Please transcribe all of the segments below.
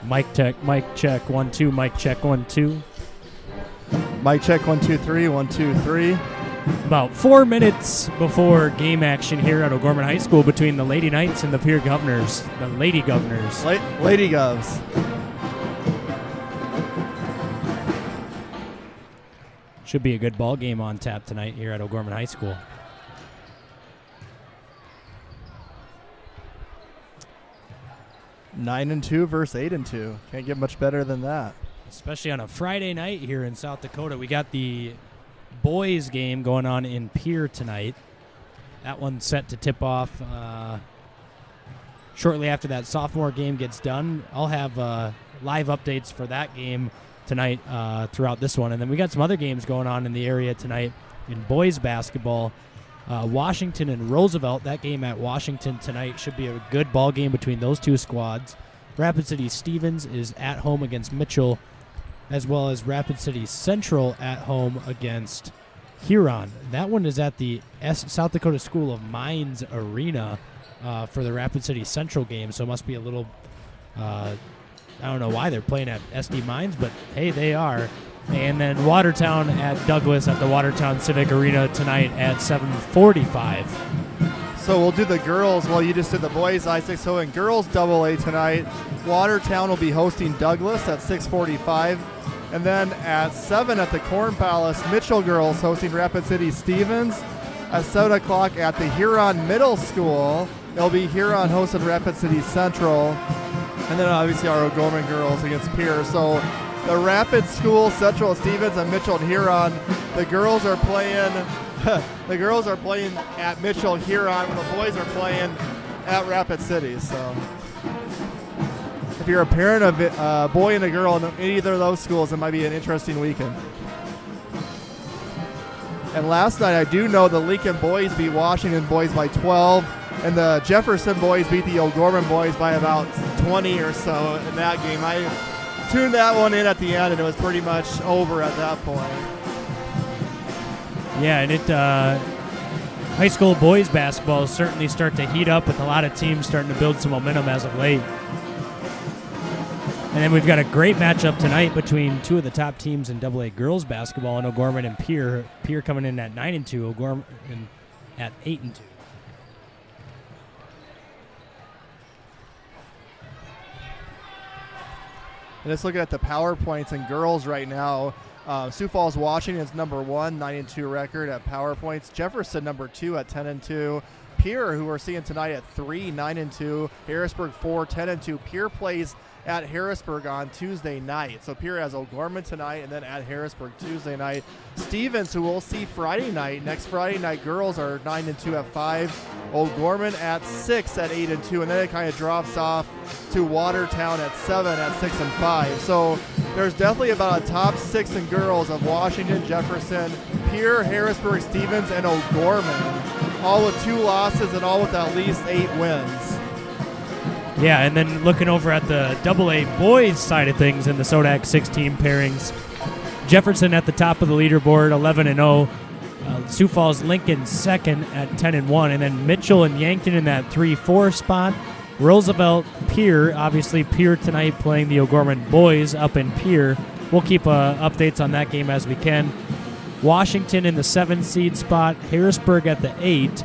Mic check, 1 2, mic check 1 2. Mic check 1 2 3, 1 2 3. About 4 minutes before game action here at O'Gorman High School between the Lady Knights and the Pierre Governors, the Lady Governors. Lady Govs. Should be a good ball game on tap tonight here at O'Gorman High School. Nine and 2 versus 8 and 2. Can't get much better than that. Especially on a Friday night here in South Dakota. We got the boys game going on in Pierre tonight. That one's set to tip off shortly after that sophomore game gets done. I'll have live updates for that game tonight throughout this one. And then we got some other games going on in the area tonight in boys basketball. Washington and Roosevelt. That game at Washington tonight should be a good ball game between those two squads. Rapid City Stevens is at home against Mitchell, as well as Rapid City Central at home against Huron. That one is at the South Dakota School of Mines Arena for the Rapid City Central game, so it must be a little, I don't know why they're playing at SD Mines, but hey, they are. And then Watertown at Douglas at the Watertown Civic Arena tonight at 7:45. So we'll do the girls. Well, you just did the boys, Isaac. So in girls AA tonight, Watertown will be hosting Douglas at 6:45. And then at 7 at the Corn Palace, Mitchell girls hosting Rapid City Stevens. At 7 o'clock at the Huron Middle School, it'll be Huron hosting Rapid City Central. And then obviously our O'Gorman girls against Pierre. So the Rapid School, Central, Stevens, and Mitchell and Huron. The girls are playing. The girls are playing at Mitchell Huron, and the boys are playing at Rapid City. So, if you're a parent of a boy and a girl in either of those schools, it might be an interesting weekend. And last night, I do know the Lincoln boys beat Washington boys by 12, and the Jefferson boys beat the O'Gorman boys by about 20 or so in that game. I tuned that one in at the end, and it was pretty much over at that point. Yeah, and high school boys basketball certainly start to heat up with a lot of teams starting to build some momentum as of late. And then we've got a great matchup tonight between two of the top teams in AA girls basketball in O'Gorman and Pierre. Pierre coming in at 9-2, O'Gorman at 8-2. And let's look at the PowerPoints and girls right now. Sioux Falls, Washington's number 1, 9-2 record at PowerPoints. Jefferson, number 2 at 10-2. Pierre, who we're seeing tonight at 3, 9-2. Harrisburg, 4, 10-2. Pierre plays at Harrisburg on Tuesday night. So Pierre has O'Gorman tonight and then at Harrisburg Tuesday night. Stevens, who we'll see Friday night. Next Friday night, girls are 9-2 at 5. O'Gorman at 6 at 8-2. And then it kind of drops off to Watertown at 7 at 6 and 5. So there's definitely about a top 6 in girls of Washington, Jefferson, Pierre, Harrisburg, Stevens, and O'Gorman. All with 2 losses and all with at least 8 wins. Yeah, and then looking over at the AA boys side of things in the SODAC 16 pairings, Jefferson at the top of the leaderboard, 11-0. Sioux Falls Lincoln second at 10-1, and then Mitchell and Yankton in that 3-4 spot. Roosevelt, Pierre, obviously Pierre tonight playing the O'Gorman boys up in Pierre. We'll keep updates on that game as we can. Washington in the 7 seed spot, Harrisburg at the 8.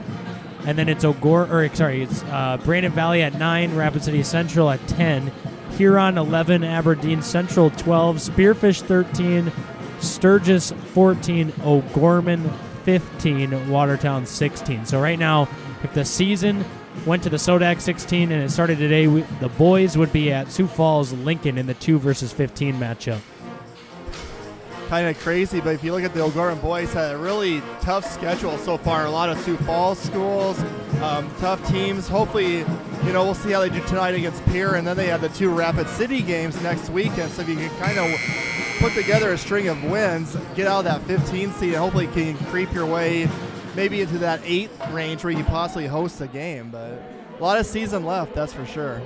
And then it's Brandon Valley at 9, Rapid City Central at 10, Huron 11, Aberdeen Central 12, Spearfish 13, Sturgis 14, O'Gorman 15, Watertown 16. So right now, if the season went to the SODAC 16 and it started today, the boys would be at Sioux Falls Lincoln in the 2 versus 15 matchup. Kind of crazy, but if you look at the O'Gorman boys, had a really tough schedule so far. A lot of Sioux Falls schools, tough teams. Hopefully, we'll see how they do tonight against Pierre, and then they have the 2 Rapid City games next weekend. So if you can kind of put together a string of wins, get out of that 15 seed, and hopefully can creep your way maybe into that 8 range where you possibly host a game. But a lot of season left, that's for sure.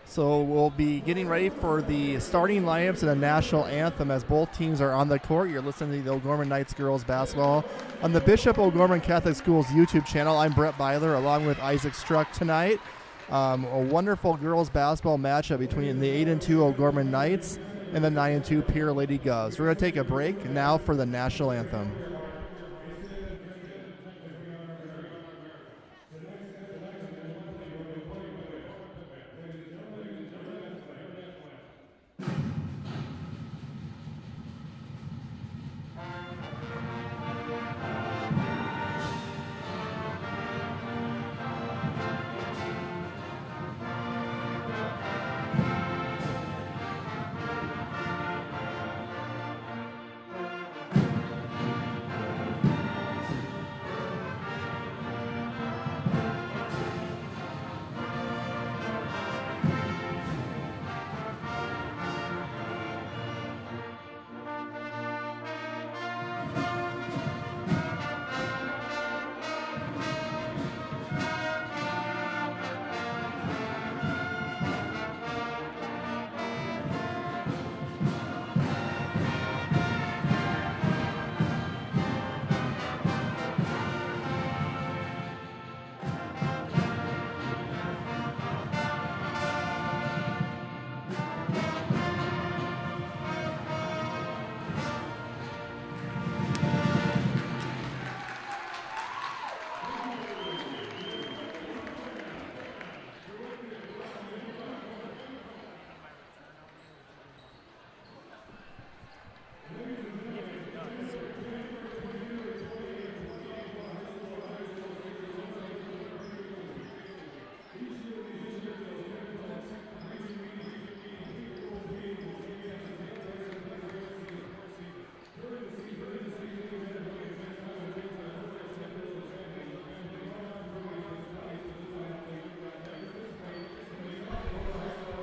So we'll be getting ready for the starting lineups and the national anthem as both teams are on the court. You're listening to the O'Gorman Knights girls basketball on the Bishop O'Gorman Catholic Schools YouTube channel. I'm Brett Byler along with Isaac Struck tonight. A wonderful girls basketball matchup between the 8-2 O'Gorman Knights and the 9-2 Pierre Lady Govs. We're going to take a break now for the national anthem.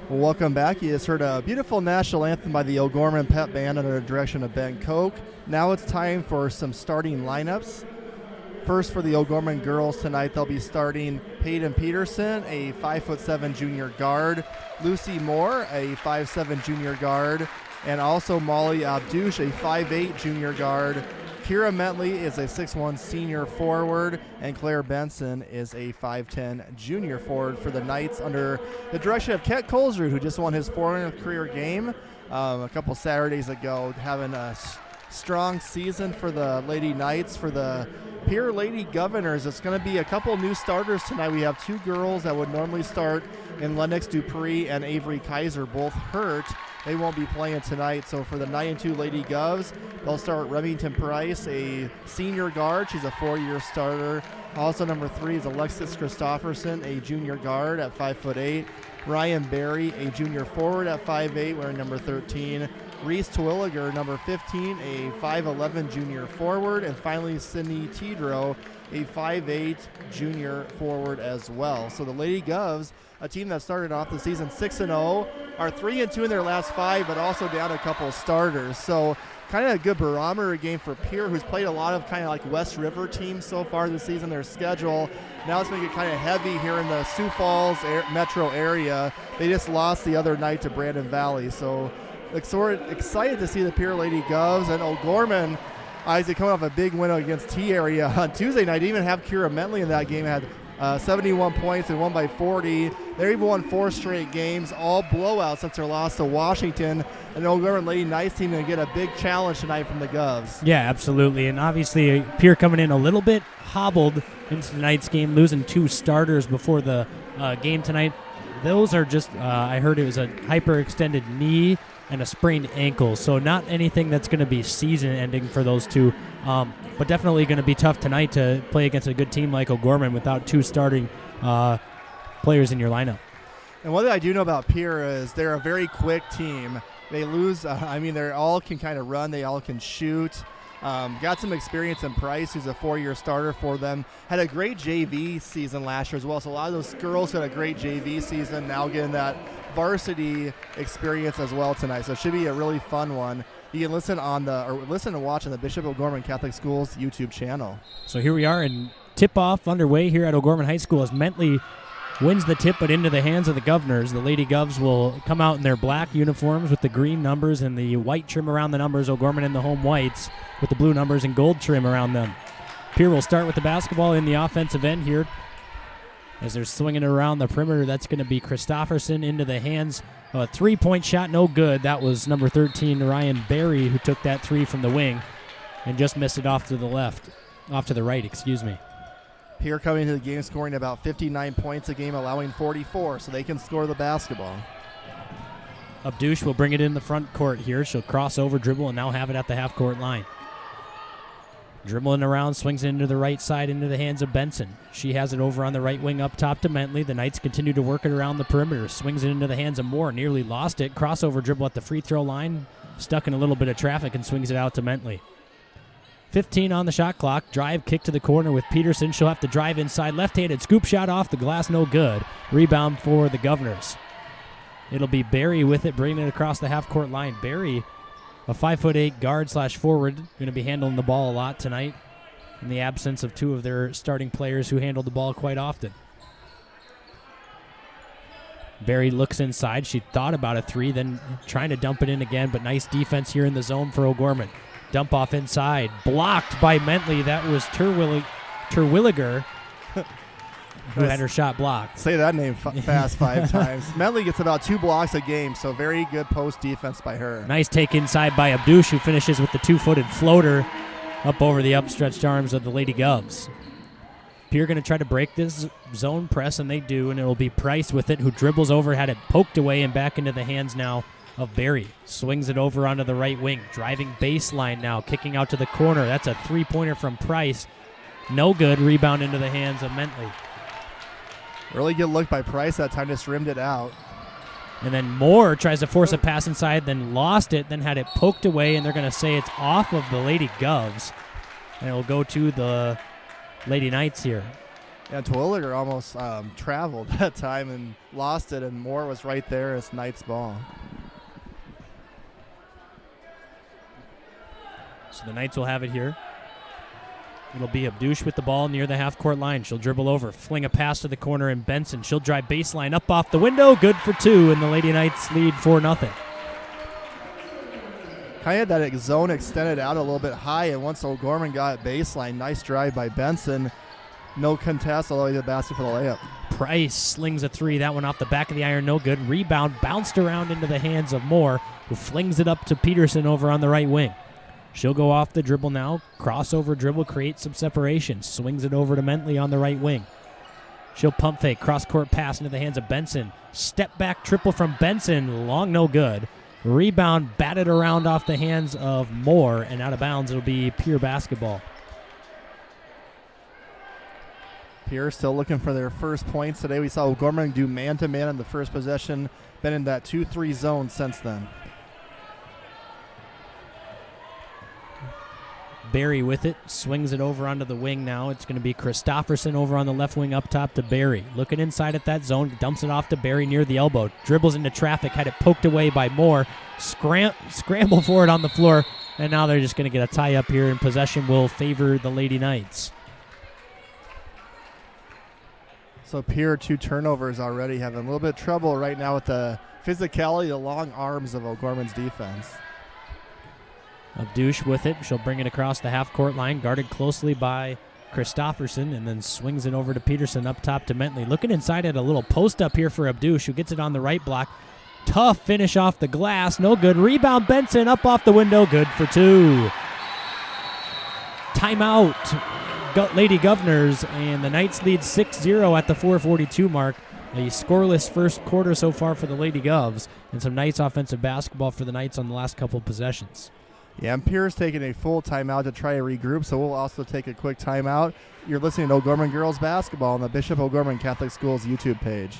Welcome back. You just heard a beautiful national anthem by the O'Gorman Pep Band under the direction of Ben Koch. Now it's time for some starting lineups. First, for the O'Gorman girls tonight, they'll be starting Peyton Peterson, a 5'7" junior guard, Lucy Moore, a 5'7" junior guard, and also Molly Abdouche, a 5'8" junior guard. Kira Mentley is a 6'1" senior forward, and Claire Benson is a 5'10" junior forward for the Knights under the direction of Ket Colesrud, who just won his 400th career game a couple Saturdays ago, having a strong season for the Lady Knights. For the Pierre Lady Governors, it's going to be a couple new starters tonight. We have two girls that would normally start in Lennox Dupree and Avery Kaiser, both hurt. They won't be playing tonight. So for the 9-2 Lady Govs, they'll start Remington Price, a senior guard. She's a 4-year starter. Also number 3 is Alexis Christofferson, a junior guard at 5'8". Ryan Berry, a junior forward at 5'8", wearing number 13. Reese Twilliger, number 15, a 5'11" junior forward. And finally, Sydney Tidrow, a 5'8" junior forward as well. So the Lady Govs, a team that started off the season 6-0, are 3-2 in their last 5, but also down a couple of starters. So kind of a good barometer game for Pierre, who's played a lot of kind of like West River teams so far this season. Their schedule now it's going to get kind of heavy here in the Sioux Falls metro area. They just lost the other night to Brandon Valley. So sort of excited to see the Pierre Lady Govs. And O'Gorman, Isaac, coming off a big win against T-Area on Tuesday night. Even have Kira Mentley in that game, had 71 points and won by 40. They've even won 4 straight games, all blowouts since their loss to Washington. And the O'Gorman Lady Knights team going to get a big challenge tonight from the Govs. Yeah, absolutely. And obviously, Pierre coming in a little bit hobbled into tonight's game, losing 2 starters before the game tonight. Those are just, I heard it was a hyperextended knee and a sprained ankle, so not anything that's going to be season-ending for those two, but definitely going to be tough tonight to play against a good team like O'Gorman without 2 starting players in your lineup. And one thing I do know about Pierre is they're a very quick team. They lose, they all can kind of run, they all can shoot. Got some experience in Price, who's a 4-year starter for them. Had a great JV season last year as well, so a lot of those girls had a great JV season, now getting that varsity experience as well tonight. So it should be a really fun one. You can listen and watch on the Bishop O'Gorman Catholic Schools YouTube channel. So here we are, and tip-off underway here at O'Gorman High School as Mentley wins the tip, but into the hands of the Governors. The Lady Govs will come out in their black uniforms with the green numbers and the white trim around the numbers. O'Gorman in the home whites with the blue numbers and gold trim around them. Pierre will start with the basketball in the offensive end here. As they're swinging around the perimeter, that's going to be Christofferson into the hands of a three-point shot, no good. That was number 13, Ryan Berry, who took that three from the wing and just missed it off to the right, excuse me. Pierre coming into the game scoring about 59 points a game, allowing 44, so they can score the basketball. Abdush will bring it in the front court here. She'll cross over, dribble, and now have it at the half-court line. Dribbling around, swings it into the right side into the hands of Benson. She has it over on the right wing up top to Mentley. The Knights continue to work it around the perimeter. Swings it into the hands of Moore. Nearly lost it. Crossover dribble at the free throw line. Stuck in a little bit of traffic and swings it out to Mentley. 15 on the shot clock. Drive, kick to the corner with Peterson. She'll have to drive inside. Left-handed scoop shot off the glass. No good. Rebound for the Governors. It'll be Barry with it, bringing it across the half-court line. Barry, a 5'8" guard/forward, going to be handling the ball a lot tonight in the absence of two of their starting players who handle the ball quite often. Barry looks inside. She thought about a three, then trying to dump it in again, but nice defense here in the zone for O'Gorman. Dump off inside. Blocked by Mentley. That was Terwilliger, who had her shot blocked. Say that name fast 5 times. Mentley gets about 2 blocks a game, so very good post defense by her. Nice take inside by Abdush, who finishes with the 2-footed floater up over the upstretched arms of the Lady Govs. Pierre going to try to break this zone press, and they do, and it'll be Price with it, who dribbles over, had it poked away, and back into the hands now of Barry. Swings it over onto the right wing. Driving baseline now, kicking out to the corner. That's a three-pointer from Price. No good. Rebound into the hands of Mentley. Really good look by Price that time, just rimmed it out. And then Moore tries to force a pass inside, then lost it, then had it poked away, and they're going to say it's off of the Lady Govs. And it will go to the Lady Knights here. Yeah, Terwilliger almost traveled that time and lost it, and Moore was right there. It's Knights ball. So the Knights will have it here. It'll be Abdush with the ball near the half-court line. She'll dribble over, fling a pass to the corner, and Benson. She'll drive baseline up off the window. Good for 2, and the Lady Knights lead 4-0. Kind of that zone extended out a little bit high, and once O'Gorman got it baseline, nice drive by Benson. No contest all the way to the basket for the layup. Price slings a three. That one off the back of the iron, no good. Rebound bounced around into the hands of Moore, who flings it up to Peterson over on the right wing. She'll go off the dribble now. Crossover dribble, creates some separation. Swings it over to Mentley on the right wing. She'll pump fake. Cross-court pass into the hands of Benson. Step back triple from Benson. Long, no good. Rebound batted around off the hands of Moore, and out of bounds. It'll be Pierre basketball. Pierre still looking for their first points today. We saw O'Gorman do man-to-man in the first possession. Been in that 2-3 zone since then. Barry with it, swings it over onto the wing now. It's going to be Christofferson over on the left wing up top to Barry. Looking inside at that zone, dumps it off to Barry near the elbow. Dribbles into traffic, had it poked away by Moore. Scramble for it on the floor, and now they're just going to get a tie up here, and possession will favor the Lady Knights. So Pierre, 2 turnovers already, having a little bit of trouble right now with the physicality, the long arms of O'Gorman's defense. Abdush with it. She'll bring it across the half-court line, guarded closely by Christofferson, and then swings it over to Peterson up top to Mentley. Looking inside at a little post-up here for Abdush, who gets it on the right block. Tough finish off the glass. No good. Rebound Benson up off the window. Good for 2. Timeout, Lady Governors, and the Knights lead 6-0 at the 4:42 mark. A scoreless first quarter so far for the Lady Govs, and some nice offensive basketball for the Knights on the last couple possessions. Yeah, and Pierre's taking a full timeout to try to regroup, so we'll also take a quick timeout. You're listening to O'Gorman Girls Basketball on the Bishop O'Gorman Catholic Schools YouTube page.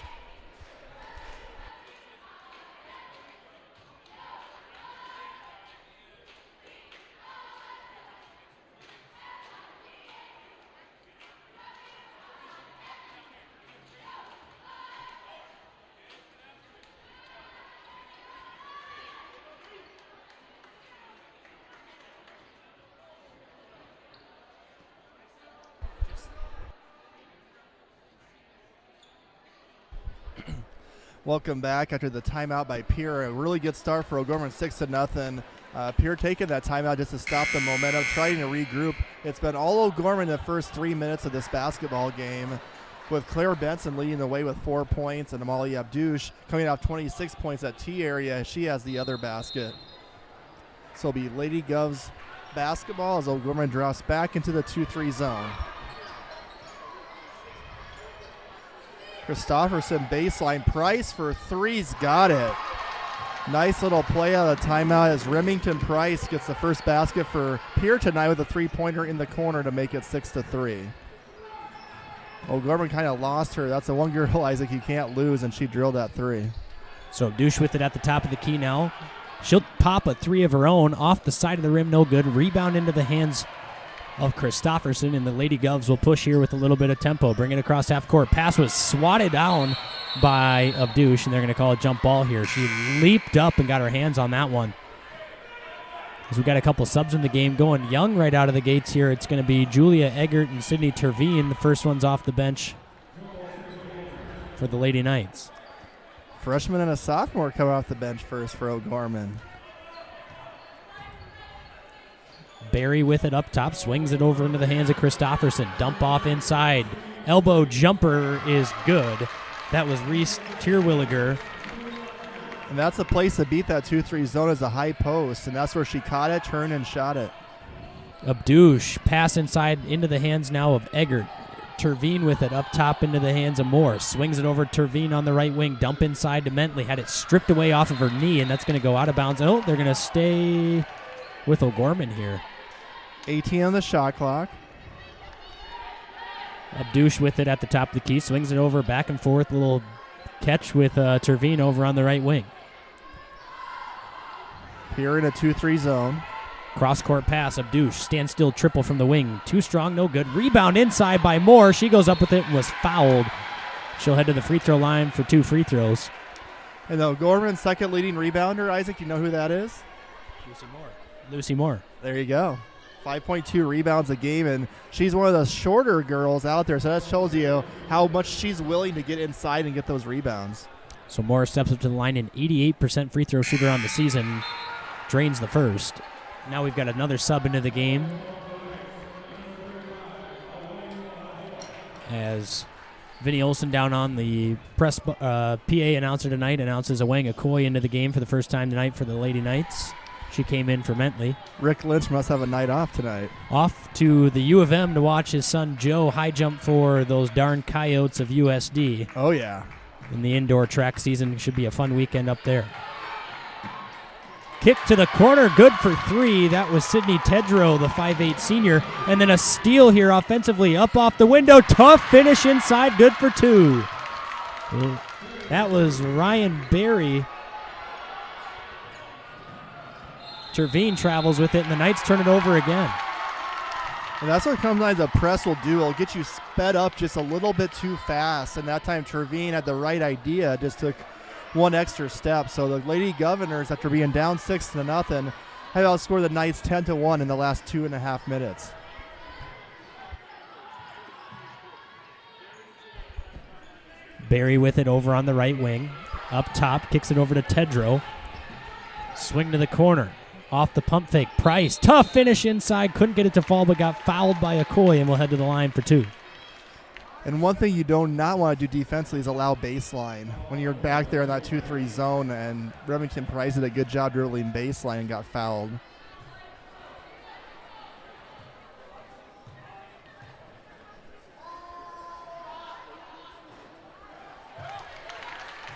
Welcome back after the timeout by Pierre. A really good start for O'Gorman, 6-0. Pierre taking that timeout just to stop the momentum, trying to regroup. It's been all O'Gorman the first 3 minutes of this basketball game. with Claire Benson leading the way with 4 points, and Amalie Abdouche coming off 26 points at T area. She has the other basket. So it'll be Lady Govs basketball as O'Gorman drops back into the 2-3 zone. Christofferson baseline. Price for threes. Got it. Nice little play out of the timeout as Remington Price gets the first basket for Pierre tonight with a three-pointer in the corner to make it 6-3. O'Gorman kind of lost her. That's the one girl, Isaac, you can't lose, and she drilled that three. So Douche with it at the top of the key now. She'll pop a three of her own off the side of the rim, no good. Rebound into the hands of Christofferson, and the Lady Govs will push here with a little bit of tempo. Bring it across half court. Pass was swatted down by Abdouche, and they're going to call a jump ball here. She leaped up and got her hands on that one. As we got a couple subs in the game going young right out of the gates here. It's going to be Julia Eggert and Sydney Terveen. The first one's off the bench for the Lady Knights. Freshman and a sophomore coming off the bench first for O'Gorman. Barry with it up top, swings it over into the hands of Christofferson. Dump off inside. Elbow jumper is good. That was Reese Tierwilliger. And that's a place to beat that 2-3 zone is a high post, and that's where she caught it, turned, and shot it. Abdouche, pass inside into the hands now of Eggert. Terveen with it up top into the hands of Moore. Swings it over Terveen on the right wing. Dump inside to Mentley. Had it stripped away off of her knee, and that's going to go out of bounds. Oh, they're going to stay with O'Gorman here. 18 on the shot clock. Abdouche with it at the top of the key. Swings it over back and forth. Little catch with Terveen over on the right wing. Here in a 2-3 zone. Cross-court pass. Abdouche stands still, triple from the wing. Too strong, no good. Rebound inside by Moore. She goes up with it and was fouled. She'll head to the free throw line for 2 free throws. And O'Gorman's second leading rebounder, Isaac, you know who that is? Lucy Moore. There you go. 5.2 rebounds a game, and she's one of the shorter girls out there, so that shows you how much she's willing to get inside and get those rebounds. So Moore steps up to the line, an 88% free throw shooter on the season. Drains the first. Now we've got another sub into the game as Vinny Olson down on the press PA announcer tonight announces Awang Okoye into the game for the first time tonight for the Lady Knights. She came in for Mentley. Rick Lynch must have a night off tonight. Off to the U of M to watch his son Joe high jump for those darn Coyotes of USD. Oh, yeah. In the indoor track season. Should be a fun weekend up there. Kick to the corner, good for 3. That was Sydney Tedrow, the 5'8 senior. And then a steal here offensively, up off the window. Tough finish inside, good for 2. That was Ryan Berry. Terveen travels with it, and the Knights turn it over again. And that's what sometimes a press will do. It'll get you sped up just a little bit too fast. And that time Terveen had the right idea, just took one extra step. So the Lady Governors, after being down 6-0, have outscored the Knights 10-1 in the last 2.5 minutes. Barry with it over on the right wing. Up top, kicks it over to Tedrow. Swing to the corner. Off the pump fake. Price, tough finish inside. Couldn't get it to fall, but got fouled by Okoye, and will head to the line for 2. And one thing you do not want to do defensively is allow baseline. When you're back there in that 2-3 zone, and Remington Price did a good job dribbling baseline and got fouled.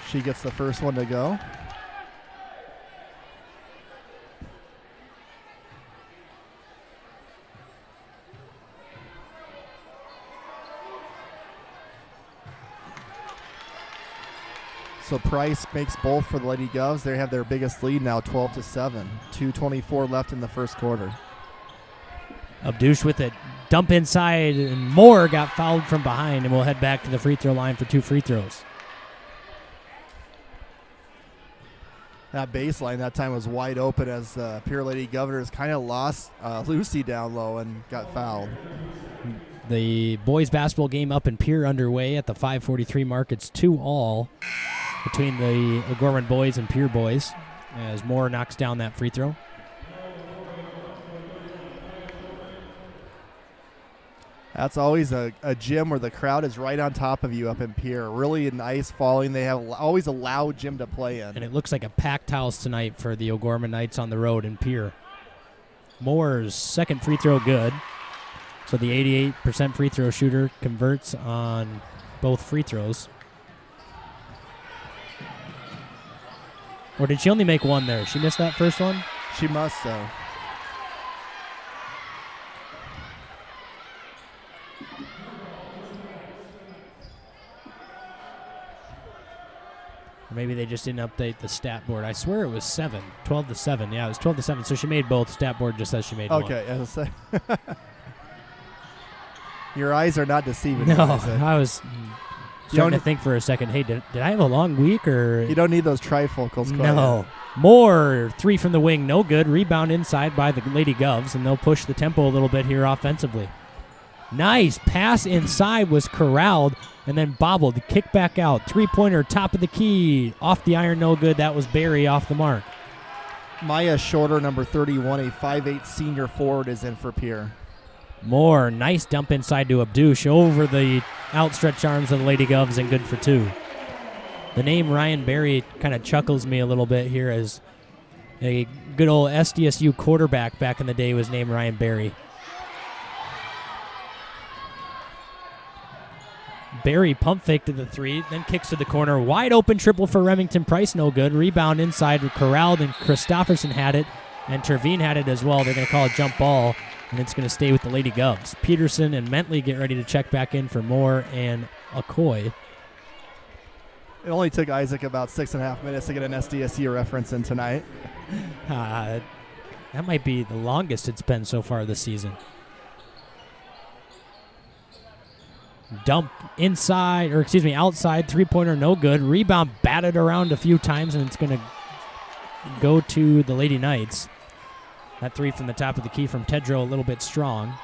She gets the first one to go. So Price makes both for the Lady Govs. They have their biggest lead now, 12-7. 2:24 left in the first quarter. Abdouche with it. Dump inside, and Moore got fouled from behind, and we'll head back to the free throw line for 2 free throws. That baseline that time was wide open as Pierre Lady Governors kind of lost Lucy down low and got fouled. The boys basketball game up in Pierre underway at the 5:43 mark. It's 2-all between the O'Gorman boys and Pierre boys as Moore knocks down that free throw. That's always a gym where the crowd is right on top of you up in Pierre. Really nice following. They have always a loud gym to play in. And it looks like a packed house tonight for the O'Gorman Knights on the road in Pierre. Moore's second free throw good. So the 88% free throw shooter converts on both free throws. Or did she only make one there? She missed that first one? She must, though. Maybe they just didn't update the stat board. I swear it was 12 to 7. Yeah, it was 12 to 7. So she made both. Stat board just says she made one. Okay. Your eyes are not deceiving. No, Isaac. I was starting to think for a second, hey, did I have a long week? Or you don't need those trifocals. No. More 3 from the wing, no good. Rebound inside by the Lady Govs, and they'll push the tempo a little bit here offensively. Nice pass inside was corralled and then bobbled. Kick back out. 3-pointer, top of the key. Off the iron, no good. That was Barry off the mark. Maya Shorter, number 31, a 5'8 senior forward, is in for Pierre. More nice dump inside to Abdush over the outstretched arms of the Lady Govs and good for 2. The name Ryan Barry kind of chuckles me a little bit here as a good old SDSU quarterback back in the day was named Ryan Barry. Barry pump fake to the 3, then kicks to the corner. Wide open triple for Remington Price, no good. Rebound inside, corralled, and Christofferson had it, and Terveen had it as well. They're going to call a jump ball, and it's going to stay with the Lady Govs. Peterson and Mentley get ready to check back in for Moore and Okoye. It only took Isaac about 6.5 minutes to get an SDSU reference in tonight. That might be the longest it's been so far this season. Dump inside, or excuse me, outside, 3-pointer, no good. Rebound batted around a few times, and it's going to go to the Lady Knights. That 3 from the top of the key from Tedrow, a little bit strong.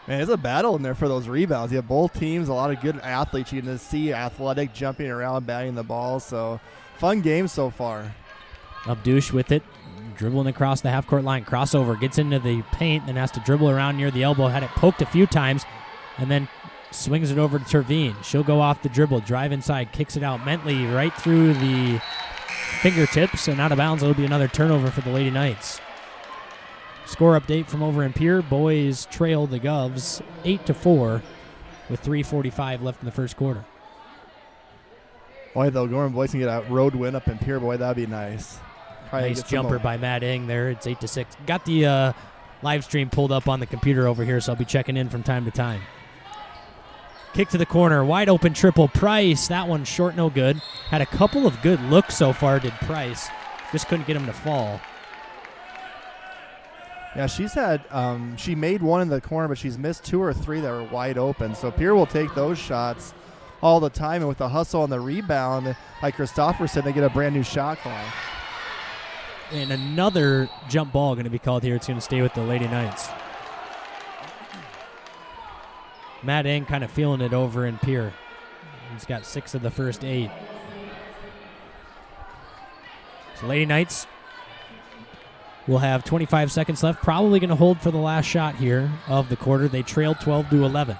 Man, it's a battle in there for those rebounds. You have both teams, a lot of good athletes. You can see athletic, jumping around, batting the ball. So, fun game so far. Abdush with it, dribbling across the half-court line. Crossover, gets into the paint, then has to dribble around near the elbow. Had it poked a few times, and then swings it over to Terveen. She'll go off the dribble, drive inside, kicks it out. Mentley right through the fingertips and out of bounds. It'll be another turnover for the Lady Knights. Score update from over in Pierre. Boys trail the Govs 8-4 with 3:45 left in the first quarter. Boy, the O'Gorman boys can get a road win up in Pierre. Boy, that'd be nice. Probably nice jumper by Matt Eng there. It's 8-6. Got the live stream pulled up on the computer over here, so I'll be checking in from time to time. Kick to the corner, wide open triple. Price, that one short, no good. Had a couple of good looks so far, did Price. Just couldn't get him to fall. Yeah, she's had, she made one in the corner, but she's missed 2 or 3 that were wide open. So Pierre will take those shots all the time, and with the hustle on the rebound, like Christofferson, they get a brand new shot clock. And another jump ball going to be called here. It's going to stay with the Lady Knights. Matt Eng kind of feeling it over in Pierre. He's got 6 of the first 8. So Lady Knights will have 25 seconds left. Probably going to hold for the last shot here of the quarter. They trail 12-11.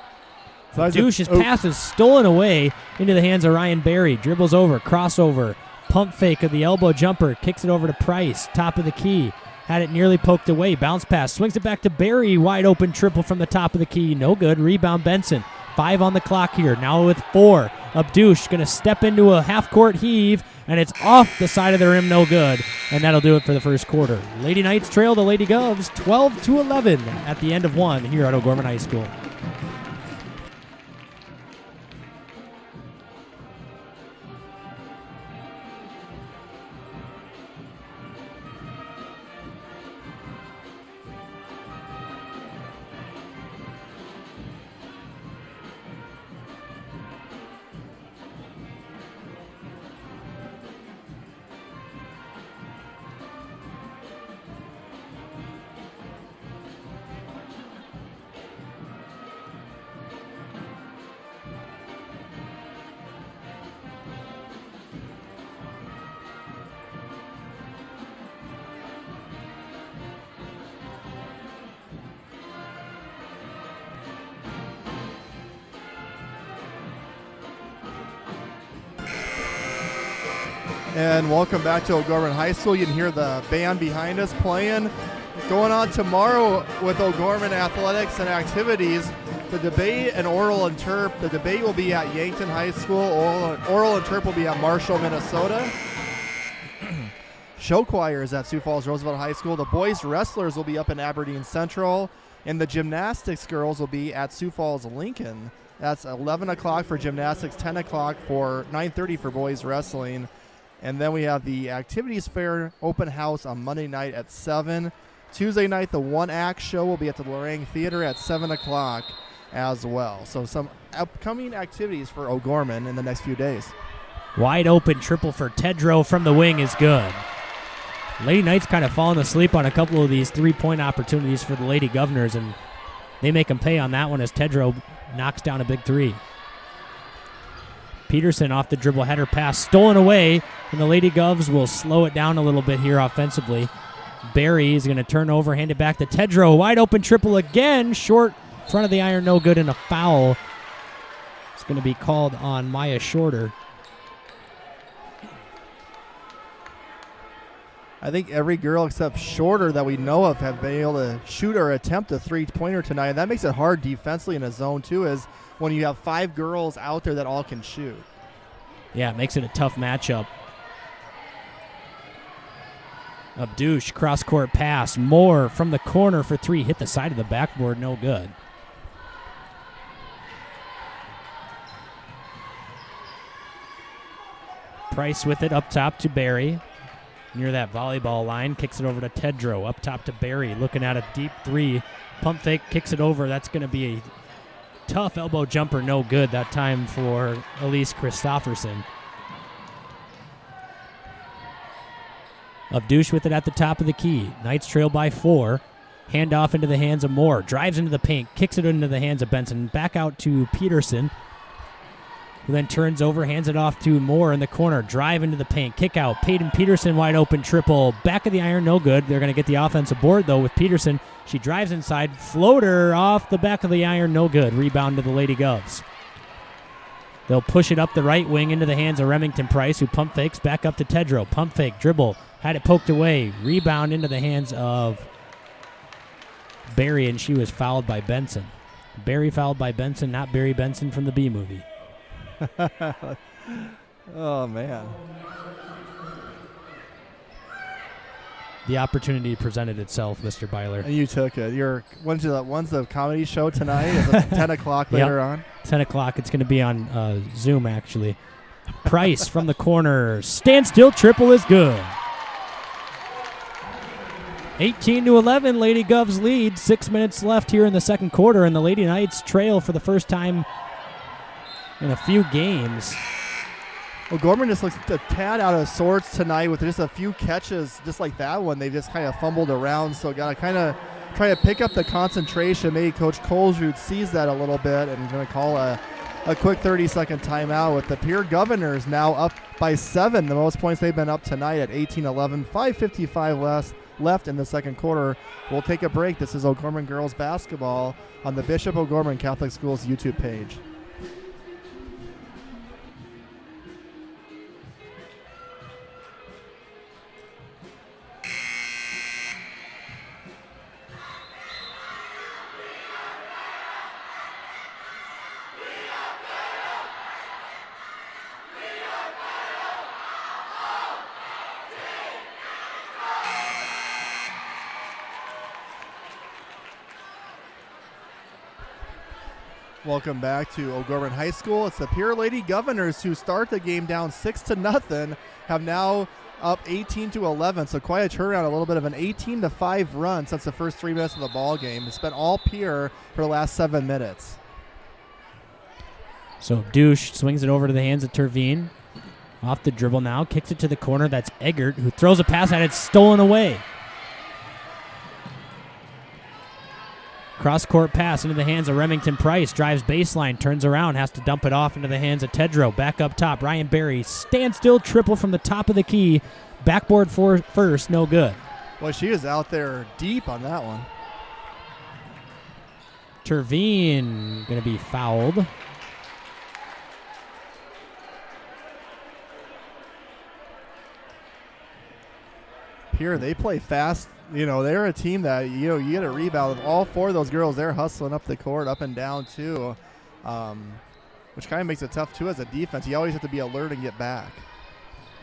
So Douche's pass is stolen away into the hands of Ryan Barry. Dribbles over, crossover, pump fake of the elbow jumper. Kicks it over to Price, top of the key. Had it nearly poked away. Bounce pass. Swings it back to Barry. Wide open triple from the top of the key. No good. Rebound Benson. 5 on the clock here. Now with 4. Abdush going to step into a half-court heave, and it's off the side of the rim. No good. And that'll do it for the first quarter. Lady Knights trail the Lady Govs 12-11 at the end of 1 here at O'Gorman High School. And welcome back to O'Gorman High School. You can hear the band behind us playing. Going on tomorrow with O'Gorman athletics and activities, the debate and oral interp. The debate will be at Yankton High School. Oral interp will be at Marshall, Minnesota. Show choirs at Sioux Falls Roosevelt High School. The boys wrestlers will be up in Aberdeen Central. And the gymnastics girls will be at Sioux Falls Lincoln. That's 11 o'clock for gymnastics, 10 o'clock for 9:30 for boys wrestling. And then we have the activities fair open house on Monday night at 7. Tuesday night, the one-act show will be at the Lorraine Theater at 7 o'clock as well. So some upcoming activities for O'Gorman in the next few days. Wide open triple for Tedrow from the wing is good. Lady Knights kind of falling asleep on a couple of these three-point opportunities for the Lady Governors, and they make them pay on that one as Tedrow knocks down a big three. Peterson off the dribble header pass, stolen away, and the Lady Govs will slow it down a little bit here offensively. Barry is going to turn over, hand it back to Tedrow. Wide open triple again, short front of the iron, no good, and a foul. It's going to be called on Maya Shorter. I think every girl except Shorter that we know of have been able to shoot or attempt a three-pointer tonight, and that makes it hard defensively in a zone too, is when you have 5 girls out there that all can shoot. Yeah, it makes it a tough matchup. Abdush, cross-court pass. Moore from the corner for 3. Hit the side of the backboard, no good. Price with it up top to Barry. Near that volleyball line, kicks it over to Tedrow. Up top to Barry, looking at a deep 3. Pump fake, kicks it over. That's going to be a tough elbow jumper, no good that time for Elise Christofferson. Abdush with it at the top of the key. Knights trail by 4. Handoff into the hands of Moore. Drives into the paint. Kicks it into the hands of Benson. Back out to Peterson. Who then turns over, hands it off to Moore in the corner. Drive into the paint. Kick out. Peyton Peterson wide open triple. Back of the iron, no good. They're going to get the offensive board, though, with Peterson. She drives inside. Floater off the back of the iron, no good. Rebound to the Lady Govs. They'll push it up the right wing into the hands of Remington Price, who pump fakes back up to Tedrow. Pump fake, dribble. Had it poked away. Rebound into the hands of Barry, and she was fouled by Benson. Barry fouled by Benson, not Barry Benson from the B movie. Oh, man. The opportunity presented itself, Mr. Byler. And you took it. When's the comedy show tonight? Is it 10 o'clock later on? 10 o'clock. It's going to be on Zoom, actually. Price from the corner. Standstill triple is good. 18-11, Lady Govs lead. 6 minutes left here in the second quarter, and the Lady Knights trail for the first time in a few games. O'Gorman just looks a tad out of sorts tonight with just a few catches just like that one. They just kind of fumbled around, so got to kind of try to pick up the concentration. Maybe Coach Colesrud sees that a little bit and going to call a quick 30-second timeout with the Pierre Governors now up by 7, the most points they've been up tonight at 18-11. 5:55 left in the second quarter. We'll take a break. This is O'Gorman Girls Basketball on the Bishop O'Gorman Catholic Schools YouTube page. Welcome back to O'Gorman High School. It's the Pierre Lady Governors who start the game down 6-0, have now up 18-11. So quite a turnaround, a little bit of an 18-5 run since the first 3 minutes of the ball game. It's been all Pierre for the last 7 minutes. So Douche swings it over to the hands of Terveen. Off the dribble now, kicks it to the corner. That's Eggert, who throws a pass at it, stolen away. Cross-court pass into the hands of Remington Price. Drives baseline, turns around, has to dump it off into the hands of Tedrow. Back up top, Ryan Barry. Standstill triple from the top of the key. Backboard for first, no good. Well, she is out there deep on that one. Terveen going to be fouled. Pierre, they play fast. They're a team that, you get a rebound. All 4 of those girls, they're hustling up the court, up and down, too, which kind of makes it tough, too, as a defense. You always have to be alert and get back.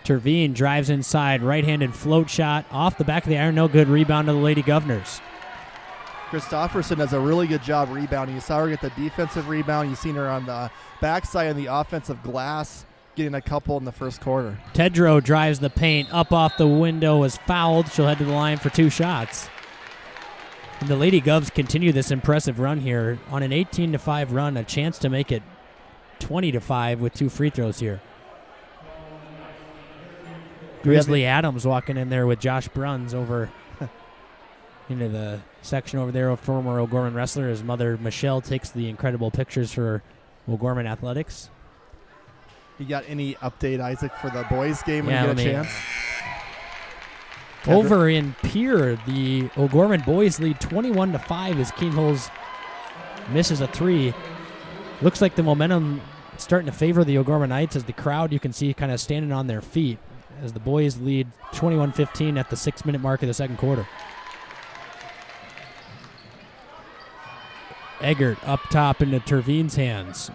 Terveen drives inside, right-handed float shot off the back of the iron, no good. Rebound to the Lady Governors. Christofferson does a really good job rebounding. You saw her get the defensive rebound. You've seen her on the backside of the offensive glass, getting a couple in the first quarter. Tedrow drives the paint up off the window, is fouled. She'll head to the line for 2 shots. And the Lady Govs continue this impressive run here on an 18-5 run, a chance to make it 20-5 with 2 free throws here. Grizzly Adams walking in there with Josh Bruns over into the section over there, a former O'Gorman wrestler. His mother, Michelle, takes the incredible pictures for O'Gorman Athletics. You got any update, Isaac, for the boys' game when you get a chance? Over in Pierre, the O'Gorman boys lead 21-5 as Keenholz misses a 3. Looks like the momentum starting to favor the O'Gorman Knights as the crowd, you can see, kind of standing on their feet as the boys lead 21-15 at the 6-minute mark of the second quarter. Eggert up top into Terveen's hands.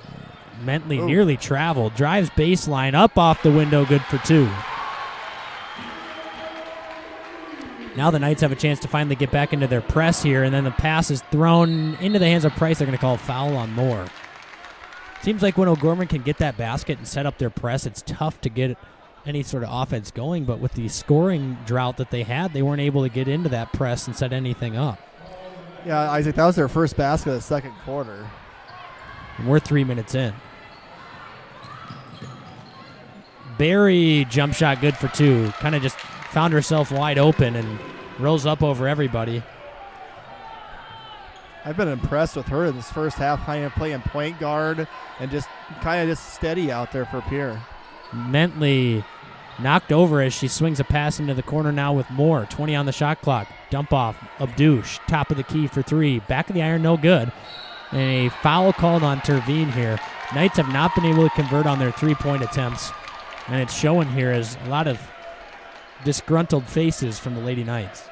Mentley nearly traveled. Drives baseline, up off the window, good for 2. Now the Knights have a chance to finally get back into their press here, and then the pass is thrown into the hands of Price. They're going to call a foul on Moore. Seems like when O'Gorman can get that basket and set up their press, it's tough to get any sort of offense going, but with the scoring drought that they had, they weren't able to get into that press and set anything up. Yeah, Isaac, that was their first basket of the second quarter. And we're 3 minutes in. Barry jump shot good for 2. Kind of just found herself wide open and rose up over everybody. I've been impressed with her in this first half, kind of playing point guard and just kind of just steady out there for Pierre. Mentley knocked over as she swings a pass into the corner now with Moore. 20 on the shot clock. Dump off. Abdouche, top of the key for 3. Back of the iron, no good. And a foul called on Terveen here. Knights have not been able to convert on their 3-point attempts. And it's showing here as a lot of disgruntled faces from the Lady Knights.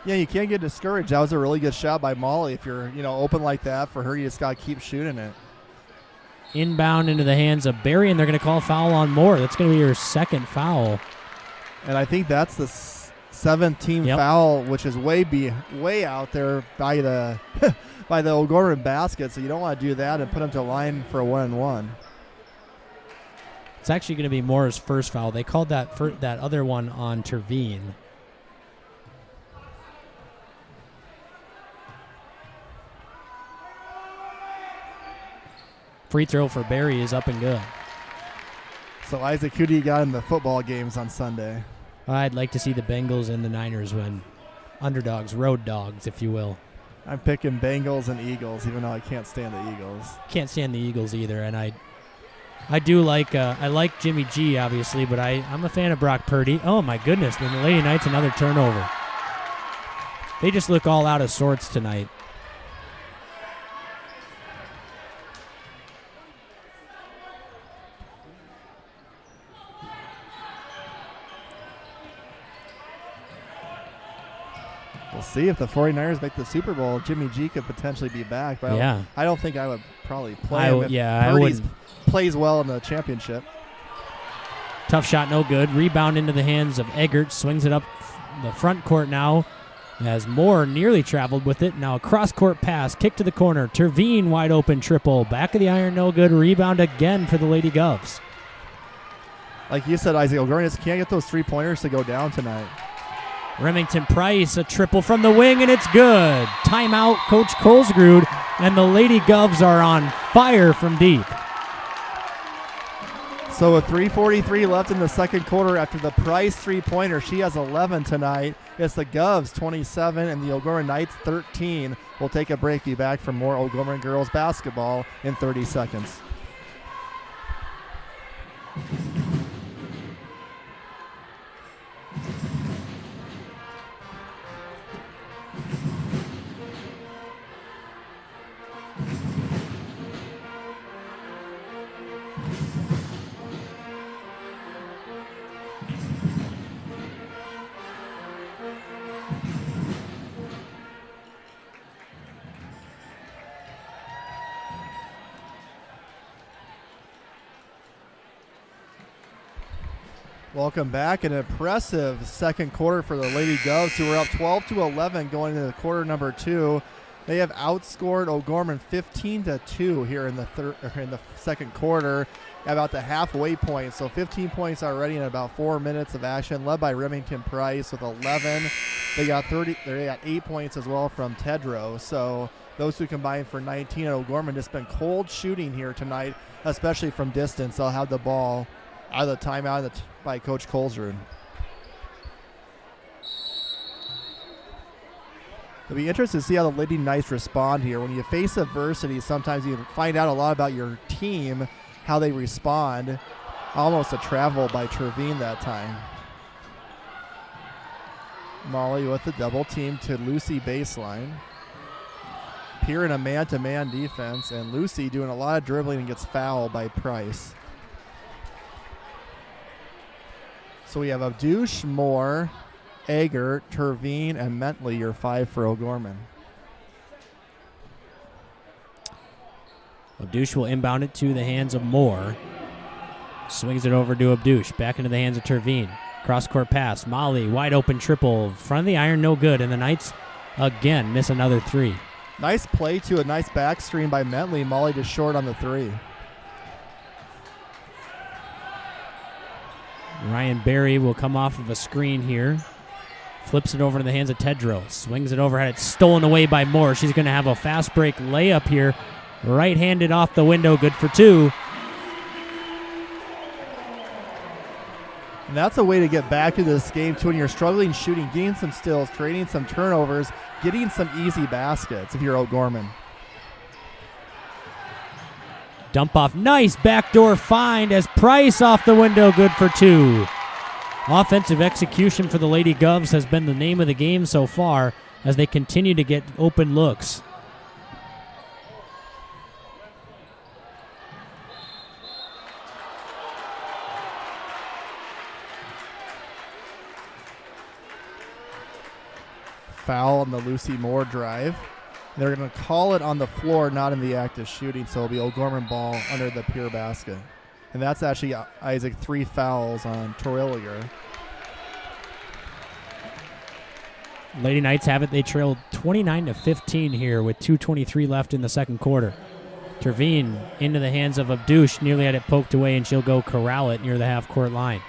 Yeah, you can't get discouraged. That was a really good shot by Molly. If you're, open like that, for her, you just got to keep shooting it. Inbound into the hands of Barry, and they're going to call a foul on Moore. That's going to be her second foul. And I think that's the 7th team foul, which is way out there by the by the O'Gorman basket. So you don't want to do that and put them to line for a 1-and-1. It's actually going to be Moore's first foul. They called that other one on Terveen. Free throw for Barry is up and good. So, Isaac, who do you got in the football games on Sunday? I'd like to see the Bengals and the Niners win. Underdogs, road dogs, if you will. I'm picking Bengals and Eagles, even though I can't stand the Eagles. Can't stand the Eagles either, and I do like I like Jimmy G, obviously, but I'm a fan of Brock Purdy. Oh, my goodness. Then the Lady Knights, another turnover. They just look all out of sorts tonight. We'll see if the 49ers make the Super Bowl. Jimmy G could potentially be back, but I don't think I would probably play him if Purdy plays well in the championship. Tough shot, no good. Rebound into the hands of Eggert. Swings it up the front court now as Moore nearly traveled with it. Now a cross-court pass. Kick to the corner. Terveen wide open triple. Back of the iron, no good. Rebound again for the Lady Govs. Like you said, Isaac, O'Gorman just can't get those 3-pointers to go down tonight. Remington Price, a triple from the wing, and it's good. Timeout, Coach Colesgrud, and the Lady Govs are on fire from deep. So with 3:43 left in the second quarter after the Price 3-pointer, she has 11 tonight. It's the Govs 27 and the O'Gorman Knights 13. We'll take a break, be back for more O'Gorman girls basketball in 30 seconds. Welcome back. An impressive second quarter for the Lady Doves, who were up 12-11 going into quarter number 2. They have outscored O'Gorman 15-2 here in the second quarter, about the halfway point. So 15 points already in about 4 minutes of action, led by Remington Price with 11. They got 8 points as well from Tedrow. So those two combined for 19. And O'Gorman just been cold shooting here tonight, especially from distance. They'll have the ball out of the timeout by Coach Colesrud. It'll be interesting to see how the Lady Knights respond here. When you face adversity, sometimes you find out a lot about your team, how they respond. Almost a travel by Trevine that time. Molly with the double team to Lucy baseline. Pierre in a man-to-man defense, and Lucy doing a lot of dribbling and gets fouled by Price. So we have Abdush, Moore, Eger, Tervine, and Mentley, your 5 for O'Gorman. Abdush will inbound it to the hands of Moore. Swings it over to Abdush. Back into the hands of Tervine. Cross-court pass. Molly, wide open triple. Front of the iron, no good. And the Knights, again, miss another 3. Nice play, too. A nice back screen by Mentley. Molly just short on the 3. Ryan Berry will come off of a screen here. Flips it over to the hands of Tedrow. Swings it over. Had it stolen away by Moore. She's going to have a fast break layup here. Right-handed off the window. Good for 2. And that's a way to get back into this game, too, when you're struggling shooting, getting some steals, creating some turnovers, getting some easy baskets if you're O'Gorman. Dump off. Nice backdoor find as Price off the window. Good for 2. Offensive execution for the Lady Govs has been the name of the game so far as they continue to get open looks. Foul on the Lucy Moore drive. They're going to call it on the floor, not in the act of shooting, so it'll be O'Gorman ball under the Pierre basket. And that's actually, Isaac, 3 fouls on Terwilliger. Lady Knights have it. They trailed 29-15 here with 2:23 left in the second quarter. Tervine into the hands of Abdush, nearly had it poked away, and she'll go corral it near the half-court line.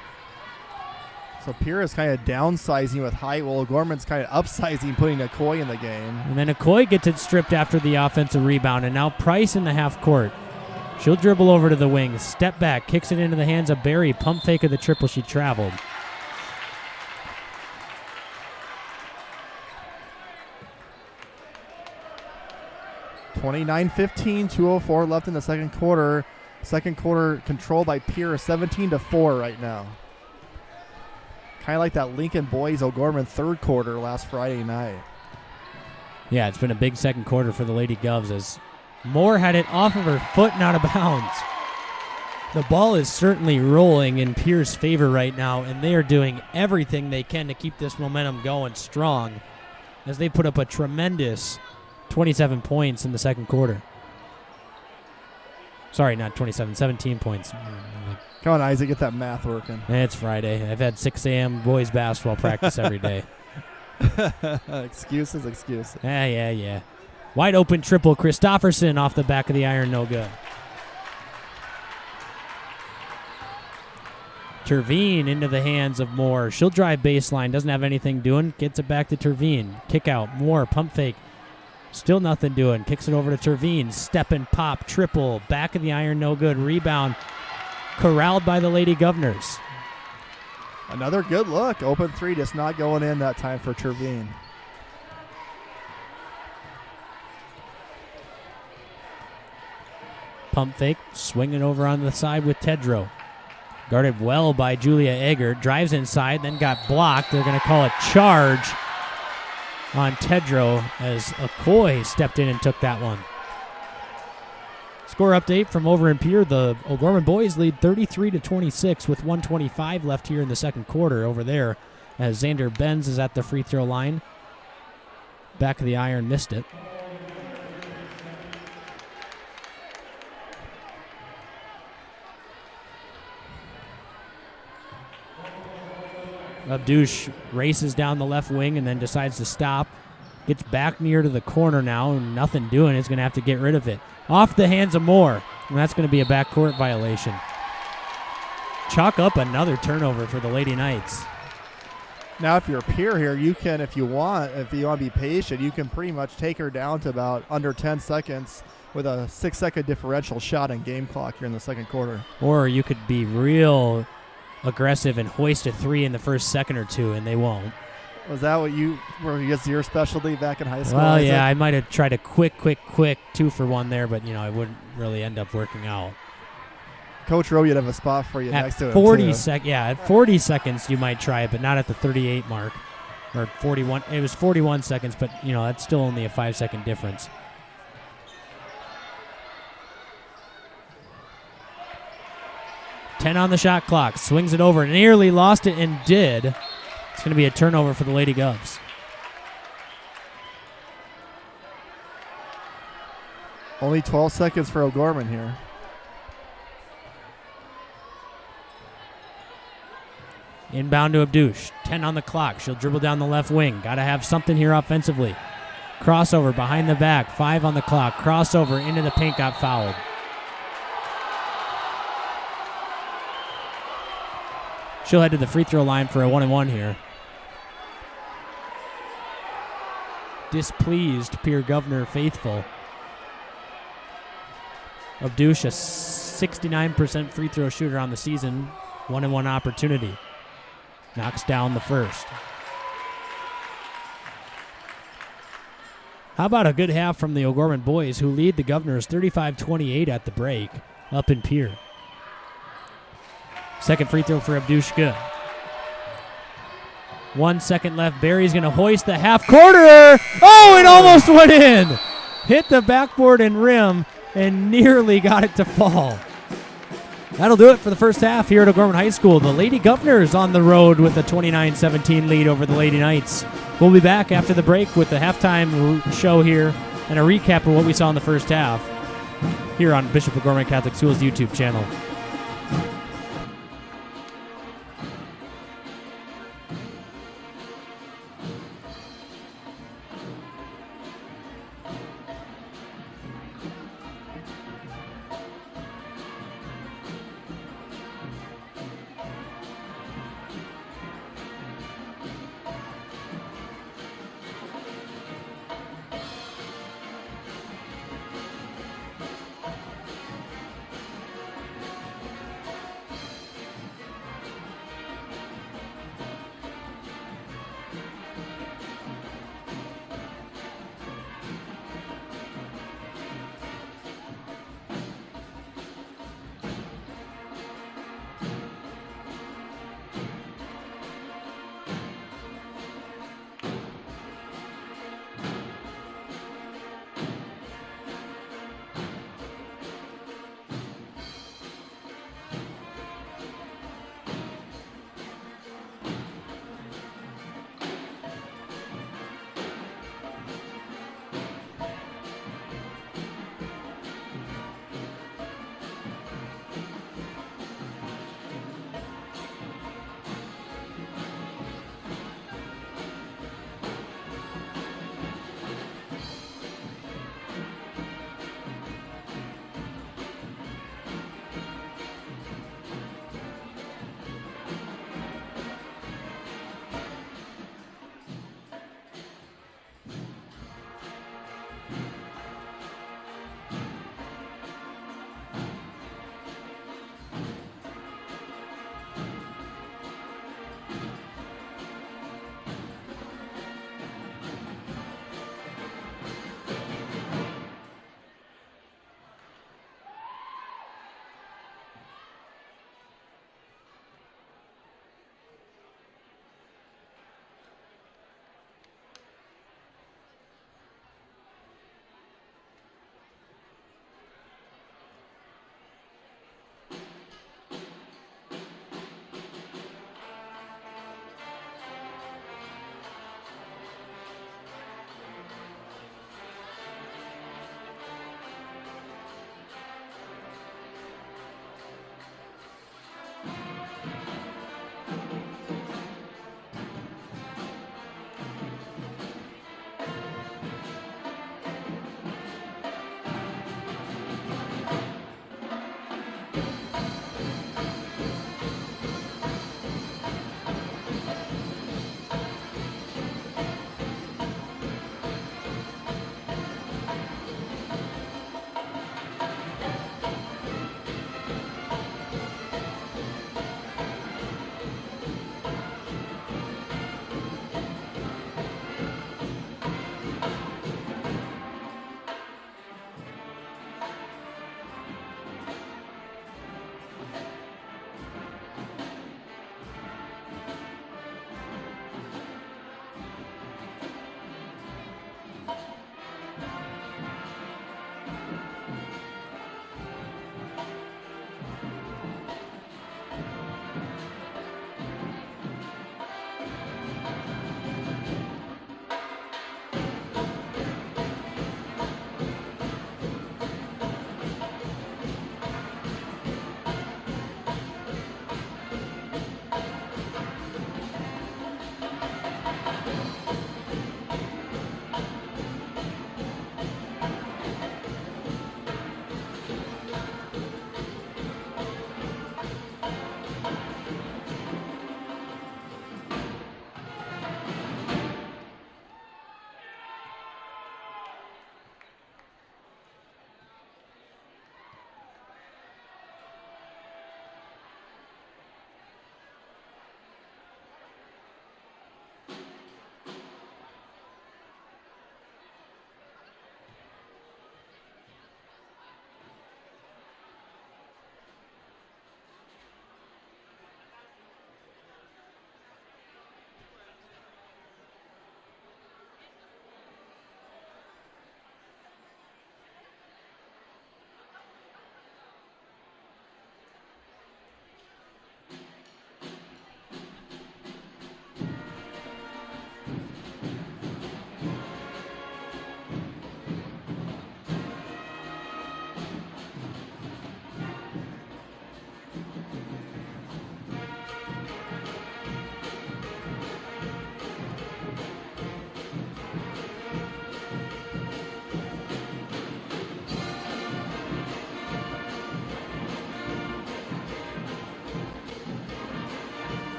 So Pierre is kind of downsizing with height, while O'Gorman's kind of upsizing, putting Okoye in the game. And then Okoye gets it stripped after the offensive rebound, and now Price in the half court. She'll dribble over to the wing, step back, kicks it into the hands of Berry, pump fake of the triple. She traveled. (29-15), 2:04 left in the second quarter. Second quarter controlled by Pierre, 17-4 right now. Kind of like that Lincoln Boys O'Gorman third quarter last Friday night. Yeah, it's been a big second quarter for the Lady Govs as Moore had it off of her foot and out of bounds. The ball is certainly rolling in Pierre's favor right now, and they are doing everything they can to keep this momentum going strong as they put up a tremendous 27 points in the second quarter. Sorry, not 27, 17 points. Come on, Isaac, get that math working. It's Friday. I've had 6 a.m. boys basketball practice every day. Excuses. Yeah. Wide open triple. Christofferson off the back of the iron, no good. Tervine into the hands of Moore. She'll drive baseline, doesn't have anything doing, gets it back to Tervine. Kick out, Moore, pump fake. Still nothing doing. Kicks it over to Tervine. Step and pop, triple. Back of the iron, no good. Rebound. Corralled by the Lady Governors. Another good look. Open 3, just not going in that time for Tervine. Pump fake. Swinging over on the side with Tedrow. Guarded well by Julia Egger. Drives inside, then got blocked. They're going to call a charge on Tedrow as Okoye stepped in and took that one. Score update from over in Pierre. The O'Gorman boys lead 33-26 with 1:25 left here in the second quarter over there as Xander Benz is at the free throw line. Back of the iron, missed it. Abdush races down the left wing and then decides to stop. Gets back near to the corner now, and nothing doing. He's going to have to get rid of it. Off the hands of Moore, and that's going to be a backcourt violation. Chalk up another turnover for the Lady Knights. Now, if you're Pierre here, you can, if you want to be patient, you can pretty much take her down to about under 10 seconds with a 6-second differential shot and game clock here in the second quarter. Or you could be real aggressive and hoist a 3 in the first second or two, and they won't. Was that what was your specialty back in high school? Well, yeah, I might have tried a quick 2-for-1 there, but, it wouldn't really end up working out. Coach Rowe, you'd have a spot for you next to him, 40 at 40 seconds you might try it, but not at the 38 mark. Or 41. It was 41 seconds, but, that's still only a 5-second difference. Ten on the shot clock. Swings it over. Nearly lost it and did. It's going to be a turnover for the Lady Govs. Only 12 seconds for O'Gorman here. Inbound to Abdush. 10 on the clock. She'll dribble down the left wing. Got to have something here offensively. Crossover behind the back. 5 on the clock. Crossover into the paint. Got fouled. She'll head to the free throw line for a 1-and-1 here. Displeased Pierre Governor faithful. Abdush, a 69% free throw shooter on the season. 1-and-1 opportunity. Knocks down the first. How about a good half from the O'Gorman boys, who lead the Governors 35-28 at the break up in Pierre. Second free throw for Abdush, good. 1 second left. Barry's going to hoist the half-quarter. Oh, it almost went in. Hit the backboard and rim and nearly got it to fall. That'll do it for the first half here at O'Gorman High School. The Lady Governors on the road with a 29-17 lead over the Lady Knights. We'll be back after the break with the halftime show here and a recap of what we saw in the first half here on Bishop O'Gorman Catholic Schools YouTube channel.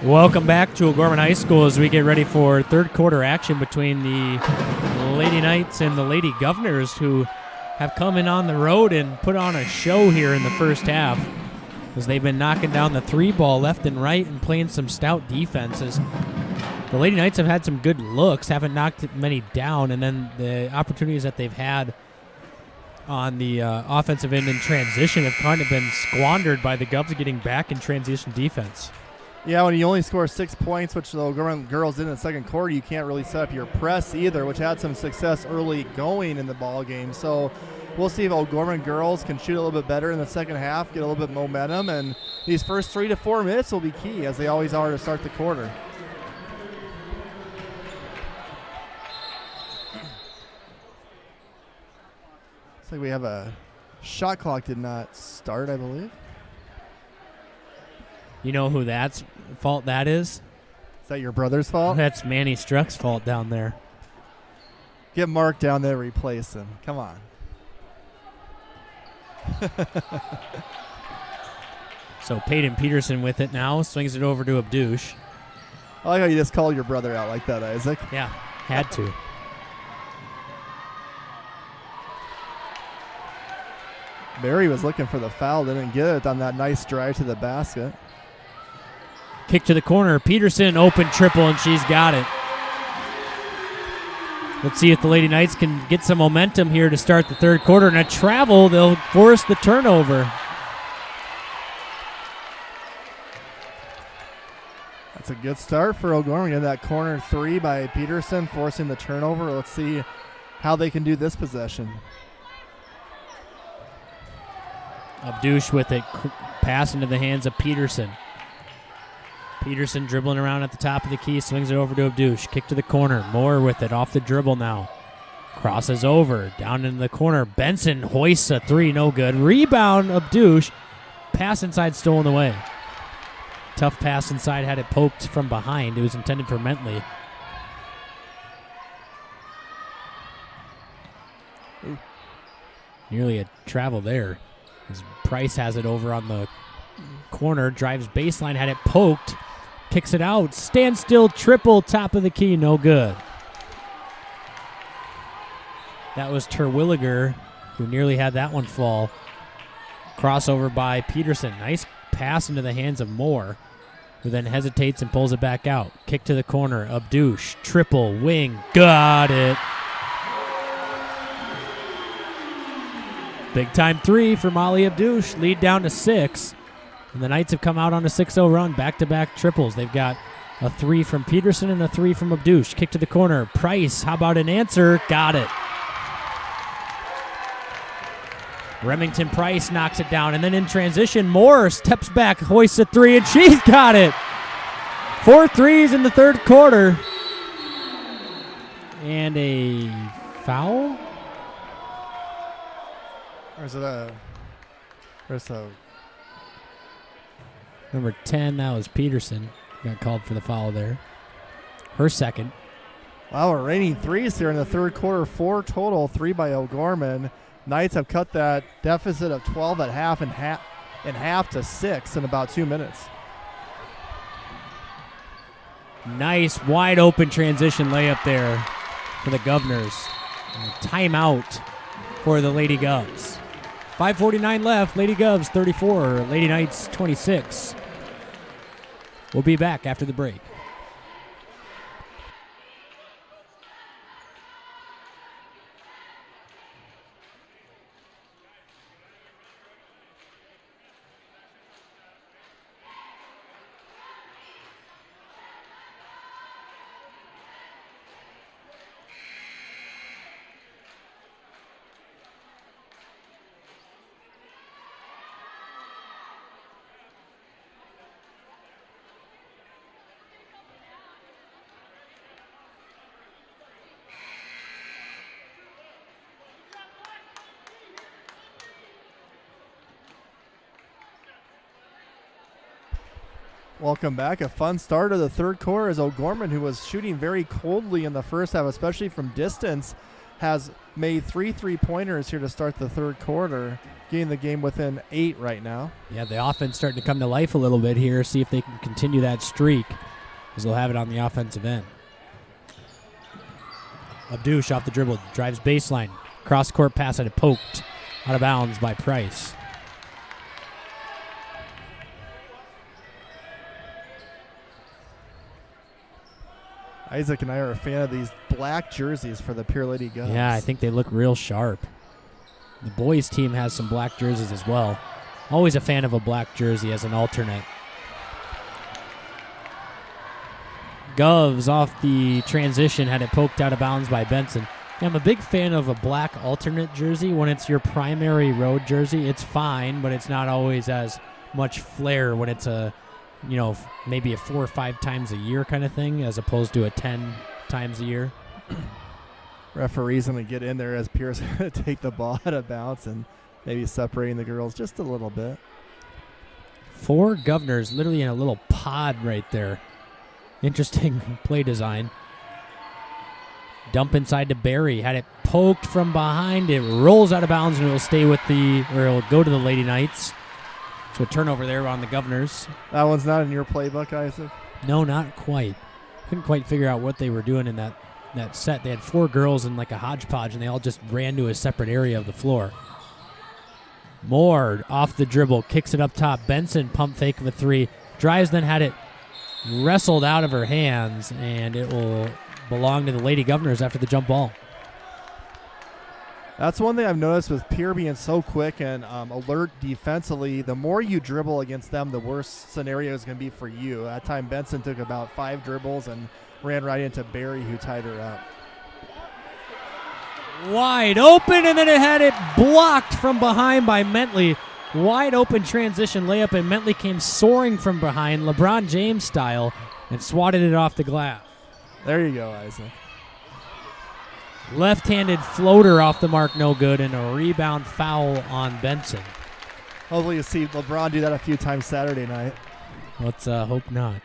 Welcome back to O'Gorman High School as we get ready for third quarter action between the Lady Knights and the Lady Governors, who have come in on the road and put on a show here in the first half as they've been knocking down the three ball left and right and playing some stout defenses. The Lady Knights have had some good looks, haven't knocked many down, and then the opportunities that they've had on the offensive end in transition have kind of been squandered by the Govs getting back in transition defense. Yeah, when you only score 6 points, which the girls did in the second quarter, you can't really set up your press either, which had some success early going in the ball game. So we'll see if O'Gorman girls can shoot a little bit better in the second half, get a little bit momentum, and these first 3 to 4 minutes will be key, as they always are to start the quarter. Looks like we have a shot clock did not start, I believe. You know who that's fault that is? Is that your brother's fault? That's Manny Struck's fault down there. Get Mark down there, replace him. Come on. So Peyton Peterson with it now, swings it over to Abdouche. I like how you just called your brother out like that, Isaac. Yeah, had to. Barry was looking for the foul, didn't get it on that nice drive to the basket. Kick to the corner. Peterson, open triple, and she's got it. Let's see if the Lady Knights can get some momentum here to start the third quarter. And a travel, they'll force the turnover. That's a good start for O'Gorman. In that corner three by Peterson, forcing the turnover. Let's see how they can do this possession. Abdouche with it, pass into the hands of Peterson. Peterson dribbling around at the top of the key, swings it over to Abdouche. Kick to the corner. Moore with it, off the dribble now. Crosses over, down into the corner. Benson hoists a three, no good. Rebound, Abdouche. Pass inside, stolen away. Tough pass inside, had it poked from behind. It was intended for Mentley. Ooh. Nearly a travel there. As Price has it over on the corner, drives baseline, had it poked. Kicks it out. Standstill triple, top of the key, no good. That was Terwilliger, who nearly had that one fall. Crossover by Peterson. Nice pass into the hands of Moore, who then hesitates and pulls it back out. Kick to the corner. Abdouche, triple, wing, got it. Big time three for Molly Abdouche. Lead down to 6. And the Knights have come out on a 6-0 run, back-to-back triples. They've got a 3 from Peterson and a 3 from Abdouche. Kick to the corner. Price, how about an answer? Got it. Remington Price knocks it down. And then in transition, Moore steps back, hoists a 3, and she's got it. 4 threes in the third quarter. And a foul? Or is it a... Number 10, that was Peterson. Got called for the foul there. Her second. Wow, we're raining threes here in the third quarter. 4 total, 3 by O'Gorman. Knights have cut that deficit of 12 at half and half to 6 in about 2 minutes. Nice wide open transition layup there for the Governors. And a timeout for the Lady Govs. 5:49 left. Lady Govs 34, Lady Knights 26. We'll be back after the break. Welcome back. A fun start of the third quarter as O'Gorman, who was shooting very coldly in the first half, especially from distance, has made 3 3-pointers here to start the third quarter, getting the game within 8 right now. Yeah, the offense starting to come to life a little bit here. See if they can continue that streak, as they'll have it on the offensive end. Abdush off the dribble, drives baseline. Cross-court pass had it poked out of bounds by Price. Isaac and I are a fan of these black jerseys for the Pierre Lady Govs. Yeah, I think they look real sharp. The boys team has some black jerseys as well. Always a fan of a black jersey as an alternate. Govs off the transition had it poked out of bounds by Benson. Yeah, I'm a big fan of a black alternate jersey. When it's your primary road jersey, it's fine, but it's not always as much flair when it's a, maybe a 4 or 5 times a year kind of thing as opposed to a 10 times a year. Referee's going to get in there as Pierre's going to take the ball out of bounds and maybe separating the girls just a little bit. 4 Governors literally in a little pod right there. Interesting play design. Dump inside to Barry. Had it poked from behind. It rolls out of bounds and it'll it'll go to the Lady Knights. So a turnover there on the Governors. That one's not in your playbook, Isaac? No, not quite. Couldn't quite figure out what they were doing in that set. They had 4 girls in like a hodgepodge and they all just ran to a separate area of the floor. Moore off the dribble, kicks it up top. Benson pump fake of a 3. Drives, then had it wrestled out of her hands, and it will belong to the Lady Governors after the jump ball. That's one thing I've noticed with Pierre being so quick and alert defensively. The more you dribble against them, the worse scenario is going to be for you. That time, Benson took about 5 dribbles and ran right into Barry, who tied her up. Wide open, and then it had it blocked from behind by Mentley. Wide open transition layup, and Mentley came soaring from behind, LeBron James style, and swatted it off the glass. There you go, Isaac. Left-handed floater off the mark, no good, and a rebound foul on Benson. Hopefully you see LeBron do that a few times Saturday night. Let's hope not.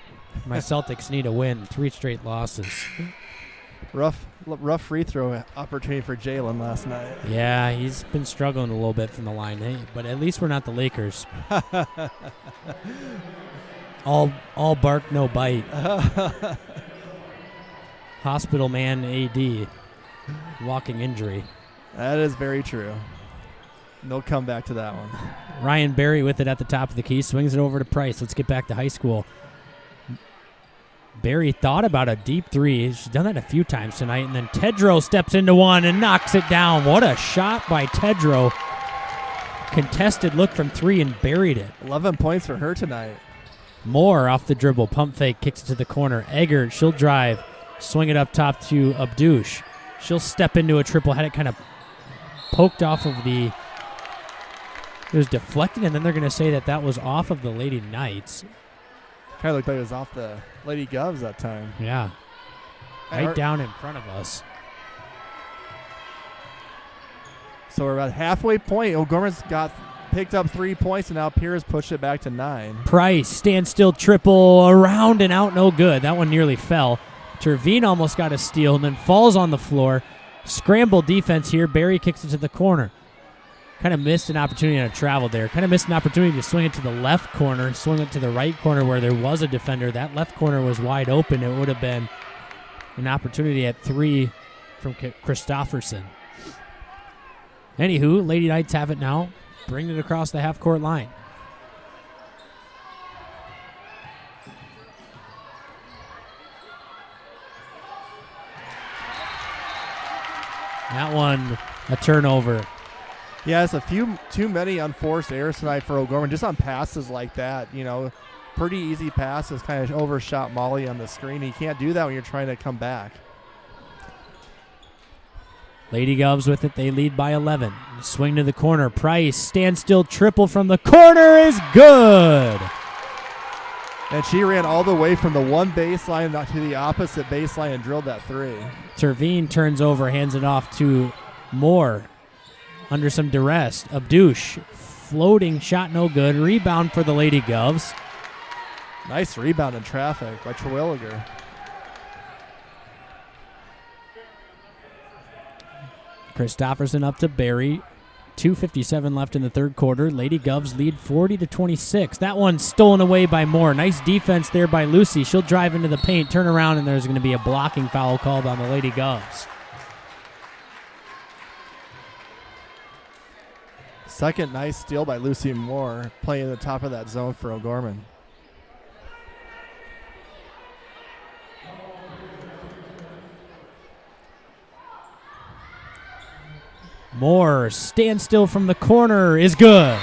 My Celtics need a win. 3 straight losses. Rough free throw opportunity for Jalen last night. Yeah, he's been struggling a little bit from the line, hey, but at least we're not the Lakers. all bark, no bite. Hospital man AD. Walking injury. That is very true. No comeback to that one. Ryan Berry with it at the top of the key. Swings it over to Price. Let's get back to high school. Barry thought about a deep 3. She's done that a few times tonight. And then Tedrow steps into one and knocks it down. What a shot by Tedrow. Contested look from 3 and buried it. 11 points for her tonight. Moore off the dribble. Pump fake. Kicks it to the corner. Eggert, she'll drive. Swing it up top to Abdush. She'll step into a triple. Had it kind of poked off of the... It was deflected, and then they're going to say that was off of the Lady Knights. Kind of looked like it was off the Lady Govs that time. Yeah. Right down in front of us. So we're about halfway point. O'Gorman's picked up 3 points, and now Pierre's pushed it back to 9. Price, standstill triple, around and out, no good. That one nearly fell. Terveen almost got a steal and then falls on the floor. Scramble defense here. Barry kicks it to the corner. Kind of missed an opportunity on a travel there. Kind of missed an opportunity to swing it to the left corner, swing it to the right corner where there was a defender. That left corner was wide open. It would have been an opportunity at 3 from Christofferson. Anywho, Lady Knights have it now. Bring it across the half-court line. That one, a turnover. Yeah, it's a few too many unforced errors tonight for O'Gorman, just on passes like that. Pretty easy passes, kind of overshot Molly on the screen. You can't do that when you're trying to come back. Lady Govs with it. They lead by 11. Swing to the corner. Price, standstill triple from the corner is good. And she ran all the way from the one baseline to the opposite baseline and drilled that 3. Terveen turns over, hands it off to Moore. Under some duress. Abdush, floating shot, no good. Rebound for the Lady Govs. Nice rebound in traffic by Terwilliger. Christopherson up to Barry. 2:57 left in the third quarter. Lady Govs lead 40-26. That one's stolen away by Moore. Nice defense there by Lucy. She'll drive into the paint, turn around, and there's going to be a blocking foul called on the Lady Govs. Second nice steal by Lucy Moore, playing the top of that zone for O'Gorman. Moore, standstill from the corner is good.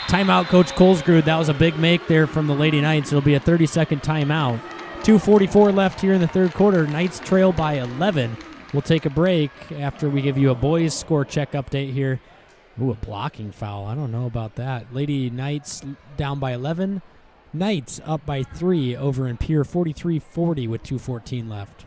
Timeout, Coach Colesgrud. That was a big make there from the Lady Knights. It'll be a 30-second timeout. 2:44 left here in the third quarter. Knights trail by 11. We'll take a break after we give you a boys score check update here. Ooh, a blocking foul. I don't know about that. Lady Knights down by 11. Knights up by 3 over in Pierre, 43-40 with 2:14 left.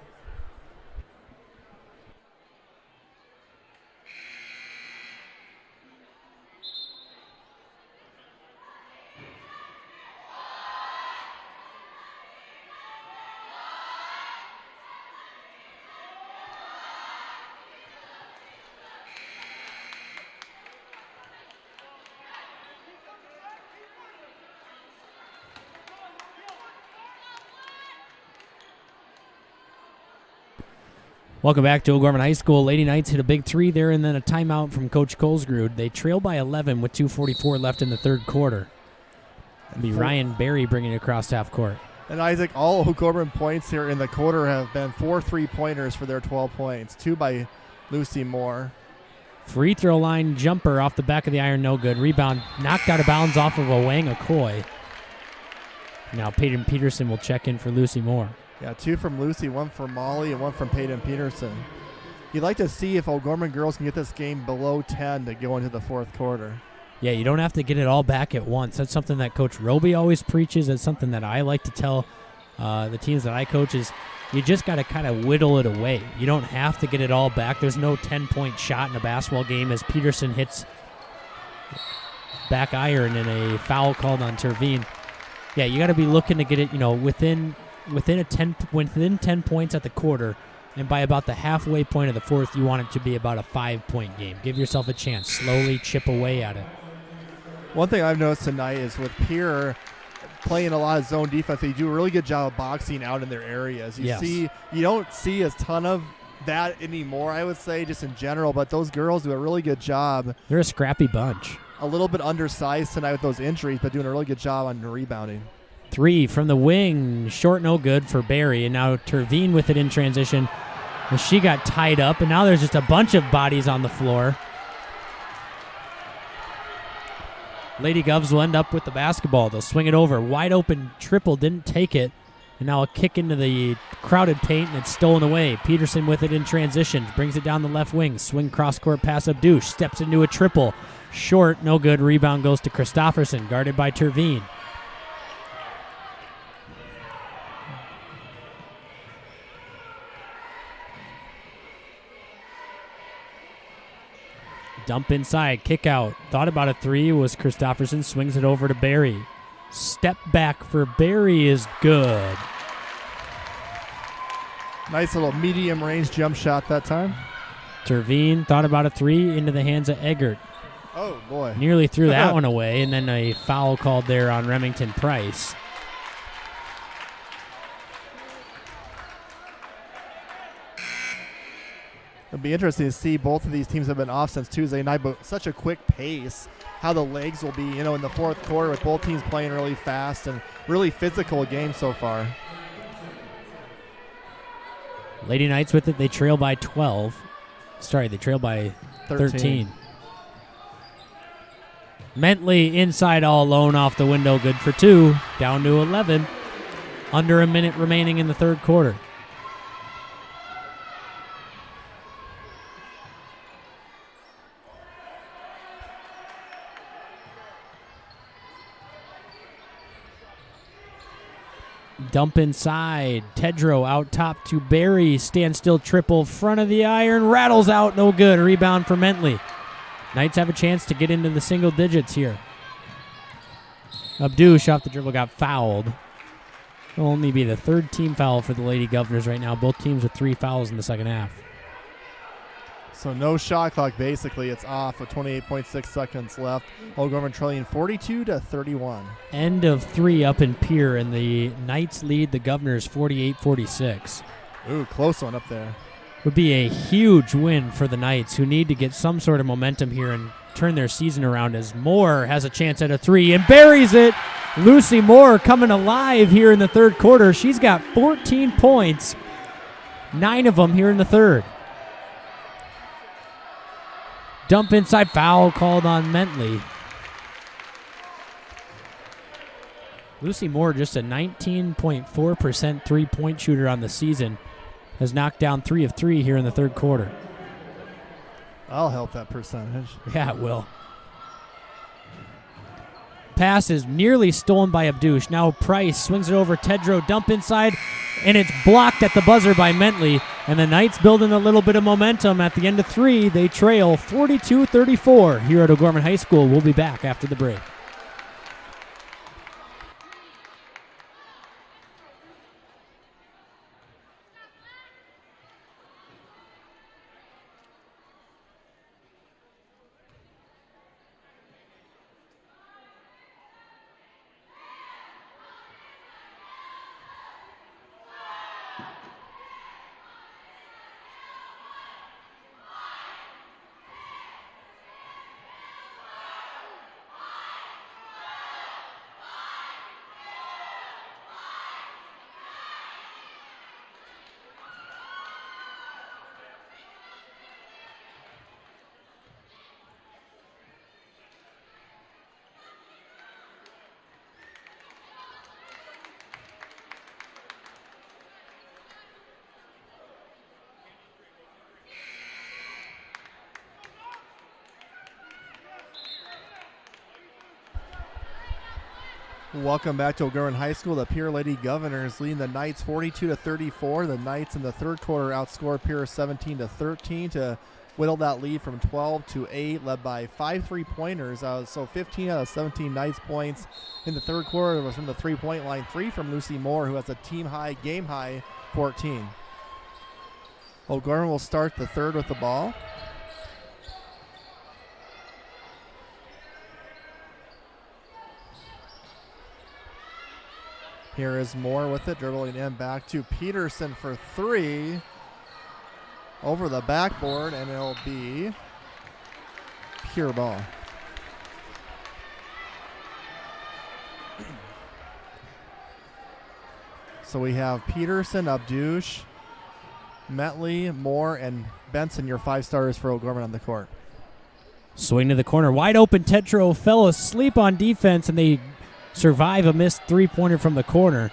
Welcome back to O'Gorman High School. Lady Knights hit a big 3 there and then a timeout from Coach Colesgrud. They trail by 11 with 2:44 left in the third quarter. It'll be Ryan Berry bringing it across half court. And Isaac, all O'Gorman points here in the quarter have been 4 3-pointers for their 12 points. 2 by Lucy Moore. Free throw line jumper off the back of the iron, no good. Rebound knocked out of bounds off of a Wang Okoye. Now Peyton Peterson will check in for Lucy Moore. Yeah, 2 from Lucy, 1 from Molly, and 1 from Peyton Peterson. You'd like to see if O'Gorman girls can get this game below 10 to go into the fourth quarter. Yeah, you don't have to get it all back at once. That's something that Coach Roby always preaches. That's something that I like to tell the teams that I coach is you just got to kind of whittle it away. You don't have to get it all back. There's no 10-point shot in a basketball game as Peterson hits back iron in a foul called on Terveen. Yeah, you got to be looking to get it, within 10 points at the quarter, and by about the halfway point of the fourth, you want it to be about a 5-point game. Give yourself a chance. Slowly chip away at it. One thing I've noticed tonight is with Pierre playing a lot of zone defense, they do a really good job of boxing out in their areas. You don't see a ton of that anymore, I would say, just in general, but those girls do a really good job. They're a scrappy bunch. A little bit undersized tonight with those injuries, but doing a really good job on the rebounding. 3 from the wing, short, no good for Barry, and now Terveen with it in transition. She got tied up, and now there's just a bunch of bodies on the floor. Lady Govs will end up with the basketball. They'll swing it over. Wide open triple, didn't take it. And now a kick into the crowded paint, and it's stolen away. Peterson with it in transition. Brings it down the left wing. Swing cross-court pass Abdouche. Steps into a triple. Short, no good. Rebound goes to Christopherson, guarded by Terveen. Dump inside, kick out. Thought about a 3, was Christopherson, swings it over to Barry. Step back for Barry is good. Nice little medium range jump shot that time. Terveen thought about a 3 into the hands of Eggert. Oh, boy. Nearly threw that one away, and then a foul called there on Remington Price. It'll be interesting to see. Both of these teams have been off since Tuesday night, but such a quick pace. How the legs will be, in the fourth quarter with both teams playing really fast and really physical game so far. Lady Knights with it. They trail by 12. Sorry, they trail by 13. Mentley inside all alone off the window. Good for 2. Down to 11. Under a minute remaining in the third quarter. Dump inside. Tedrow out top to Barry. Standstill triple. Front of the iron. Rattles out. No good. Rebound for Mentley. Knights have a chance to get into the single digits here. Abdouche off the dribble got fouled. It'll only be the third team foul for the Lady Governors right now. Both teams with 3 fouls in the second half. So no shot clock, basically. It's off with 28.6 seconds left. O'Gorman trailing 42-31. End of 3 up in Pierre, and the Knights lead the Governors 48-46. Ooh, close one up there. Would be a huge win for the Knights, who need to get some sort of momentum here and turn their season around, as Moore has a chance at a 3 and buries it. Lucy Moore coming alive here in the third quarter. She's got 14 points, 9 of them here in the third. Dump inside, foul called on Mentley. Lucy Moore, just a 19.4% three-point shooter on the season, has knocked down 3 of 3 here in the third quarter. I'll help that percentage. Yeah, it will. Pass is nearly stolen by Abdouche. Now Price swings it over Tedrow, dump inside, and it's blocked at the buzzer by Mentley. And the Knights building a little bit of momentum at the end of 3. They trail 42-34 here at O'Gorman High School. We'll be back after the break. Welcome back to O'Gorman High School. The Pierre Lady Governors leading the Knights 42-34. The Knights in the third quarter outscored Pierre 17-13 to whittle that lead from 12 to 8, led by 5 3-pointers. So 15 out of 17 Knights points in the third quarter was from the three-point line. 3 from Lucy Moore, who has a team-high, game-high 14. O'Gorman will start the third with the ball. Here is Moore with it, dribbling in back to Peterson for 3. Over the backboard, and it'll be pure ball. So we have Peterson, Abdouche, Metley, Moore, and Benson, your 5 starters for O'Gorman on the court. Swing to the corner. Wide open. Tetro fell asleep on defense, and they survive a missed three-pointer from the corner.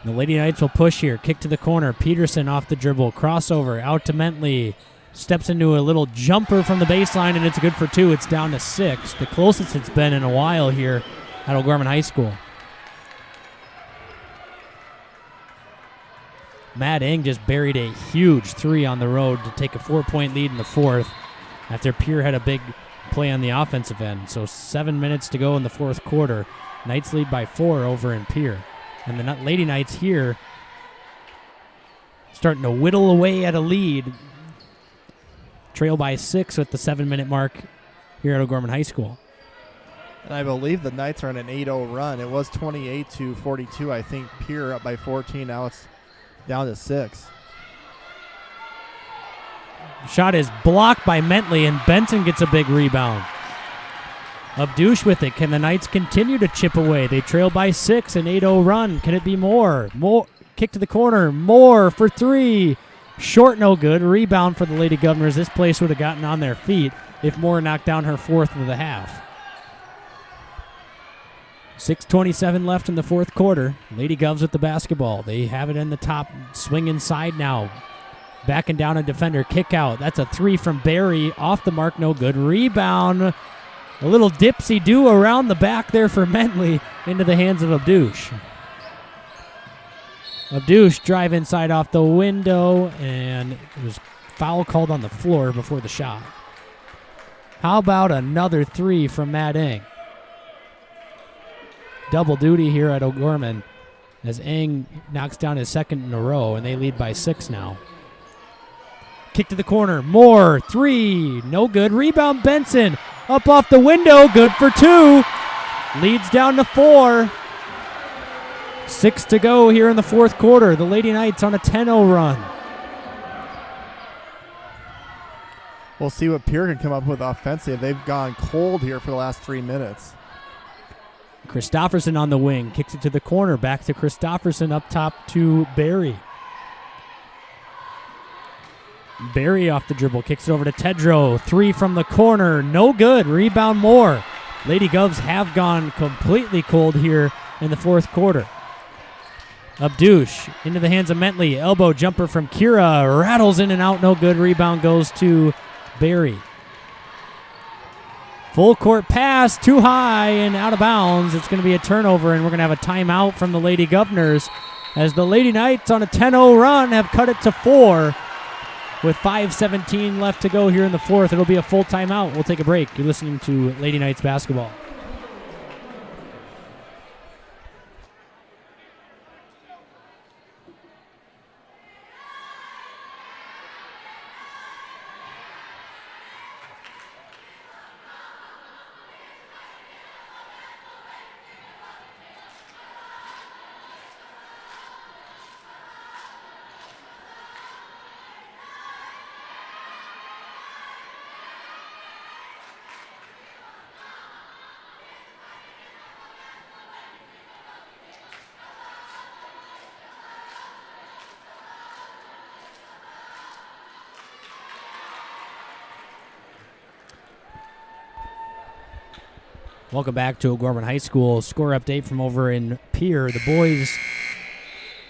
The Lady Knights will push here. Kick to the corner. Peterson off the dribble. Crossover out to Mentley. Steps into a little jumper from the baseline, and it's good for 2. It's down to 6. The closest it's been in a while here at O'Gorman High School. Matt Eng just buried a huge 3 on the road to take a 4-point lead in the fourth after Pierre had a big play on the offensive end. So 7 minutes to go in the fourth quarter. Knights lead by 4 over in Pierre. And the Lady Knights here starting to whittle away at a lead. Trail by 6 with the 7-minute mark here at O'Gorman High School. And I believe the Knights are on an 8-0 run. It was 28-42. I think Pierre up by 14. Now it's down to 6. Shot is blocked by Mentley, and Benson gets a big rebound. Abdouche with it. Can the Knights continue to chip away? They trail by 6, an 8-0 run. Can it be more? More kick to the corner. Moore for 3. Short, no good. Rebound for the Lady Governors. This place would have gotten on their feet if Moore knocked down her 4th of the half. 6:27 left in the fourth quarter. Lady Govs with the basketball. They have it in the top. Swing inside now. Backing down a defender. Kick out. That's a 3 from Barry. Off the mark, no good. Rebound. A little dipsy-do around the back there for Mentley into the hands of Abdouche. Abdouche drive inside off the window, and it was foul called on the floor before the shot. How about another 3 from Matt Eng? Double duty here at O'Gorman as Eng knocks down his 2nd in a row, and they lead by 6 now. Kick to the corner. Moore, 3. No good. Rebound, Benson. Up off the window. Good for 2. Leads down to 4. 6 to go here in the fourth quarter. The Lady Knights on a 10-0 run. We'll see what Pierre can come up with offensive. They've gone cold here for the last 3 minutes. Christofferson on the wing. Kicks it to the corner. Back to Christofferson. Up top to Barry. Barry off the dribble. Kicks it over to Tedrow. 3 from the corner. No good. Rebound Moore. Lady Govs have gone completely cold here in the fourth quarter. Abdush into the hands of Mentley. Elbow jumper from Kira. Rattles in and out. No good. Rebound goes to Barry. Full court pass. Too high and out of bounds. It's going to be a turnover, and we're going to have a timeout from the Lady Governors as the Lady Knights on a 10-0 run have cut it to 4. With 5:17 left to go here in the fourth, it'll be a full timeout. We'll take a break. You're listening to Lady Knights basketball. Welcome back to O'Gorman High School. Score update from over in Pierre. The boys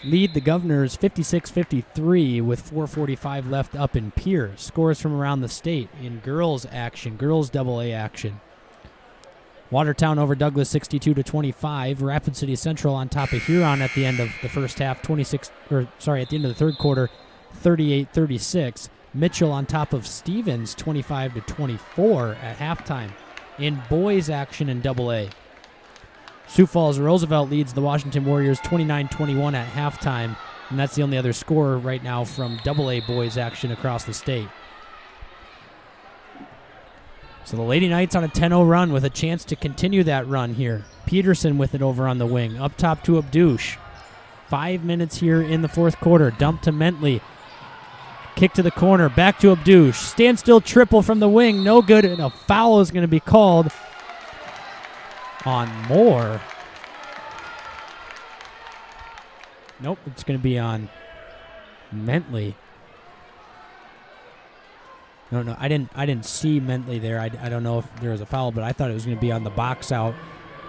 lead the Governors 56-53 with 4:45 left up in Pierre. Scores from around the state in girls action, girls AA action. Watertown over Douglas 62-25. Rapid City Central on top of Huron at the end of the first half, at the end of the third quarter, 38-36. Mitchell on top of Stevens 25-24 at halftime. In boys action in AA, Sioux Falls Roosevelt leads the Washington Warriors 29-21 at halftime, and that's the only other score right now from AA boys action across the state. So the Lady Knights on a 10-0 run with a chance to continue that run here. Peterson with it over on the wing. Up top to Abdush. 5 minutes here in the fourth quarter. Dump to Mentley. Kick to the corner. Back to Abdush. Standstill triple from the wing. No good. And a foul is going to be called on Moore. Nope, it's going to be on Mentley. I don't know. I didn't see Mentley there. I don't know if there was a foul, but I thought it was going to be on the box out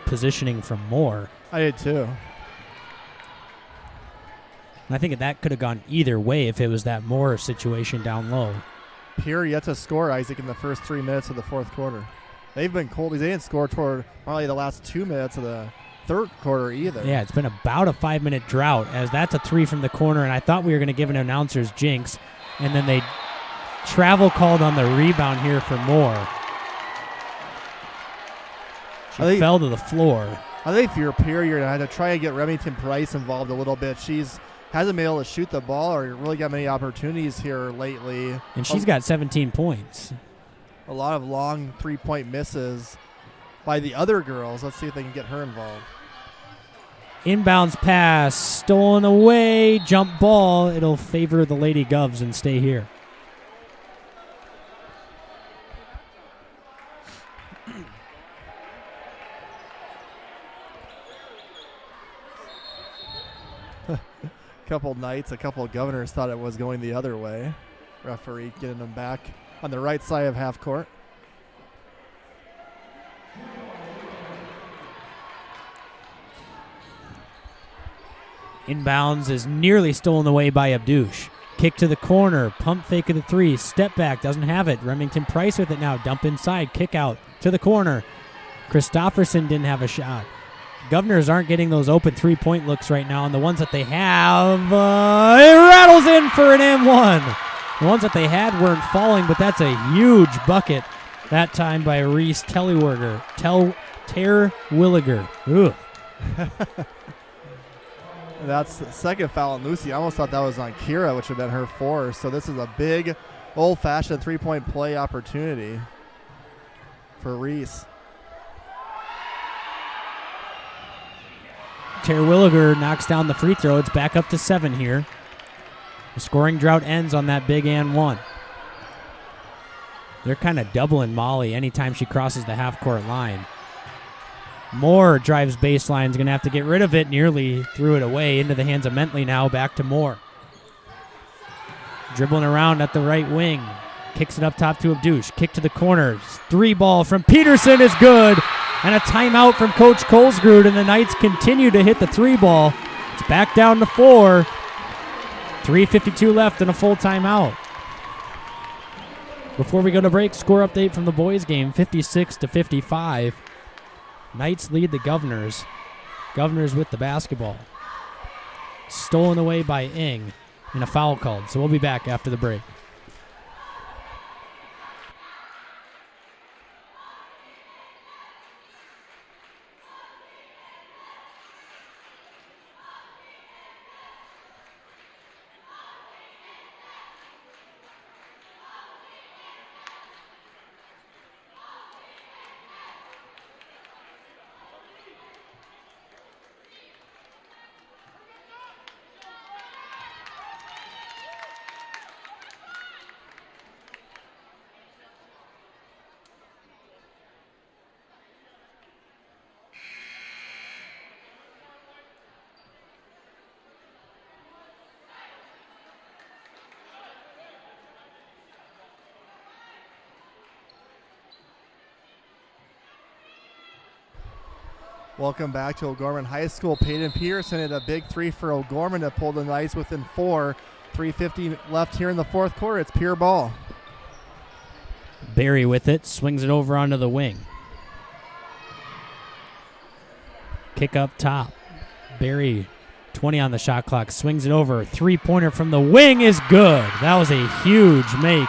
positioning from Moore. I did too. And I think that could have gone either way if it was that Moore situation down low. Pierre yet to score, Isaac, in the first 3 minutes of the fourth quarter. They've been cold. They didn't score toward probably the last 2 minutes of the third quarter either. Yeah, it's been about a 5-minute drought, as that's a 3 from the corner, and I thought we were going to give an announcer's jinx, and then they travel called on the rebound here for Moore. She fell to the floor. I think if you're Pierre, you're going to have to try and get Remington Price involved a little bit. She's hasn't been able to shoot the ball or really got many opportunities here lately. And she's got 17 points. A lot of long three-point misses by the other girls. Let's see if they can get her involved. Inbounds pass, stolen away, jump ball. It'll favor the Lady Govs and stay here. A couple of Governors thought it was going the other way. Referee getting them back on the right side of half court. Inbounds is nearly stolen away by Abdush. Kick to the corner, pump fake of the 3, step back, doesn't have it. Remington Price with it now, dump inside, kick out to the corner. Christofferson didn't have a shot. Governors aren't getting those open 3-point looks right now, and the ones that they have, it rattles in for an M1. The ones that they had weren't falling, but that's a huge bucket that time by Reese Terwilliger. Ugh. That's the second foul on Lucy. I almost thought that was on Kira, which would have been her fourth. So this is a big old-fashioned three-point play opportunity for Reese. Terwilliger knocks down the free throw. It's back up to 7 here. The scoring drought ends on that big and one. They're kind of doubling Molly anytime she crosses the half-court line. Moore drives baseline. Is going to have to get rid of it. Nearly threw it away into the hands of Mentley now. Back to Moore. Dribbling around at the right wing. Kicks it up top to Abdouche. Kick to the corner. 3-ball from Peterson is good. And a timeout from Coach Colesgrud. And the Knights continue to hit the 3-ball. It's back down to 4. 3:52 left and a full timeout. Before we go to break, score update from the boys game, 56-55. Knights lead the Governors. Governors with the basketball. Stolen away by Ing and a foul called. So we'll be back after the break. Welcome back to O'Gorman High School. Peyton Peterson hit a big 3 for O'Gorman to pull the Knights within 4. 3:50 left here in the fourth quarter. It's Pierre ball. Barry with it, swings it over onto the wing. Kick up top. Barry, 20 on the shot clock, swings it over. 3-pointer from the wing is good. That was a huge make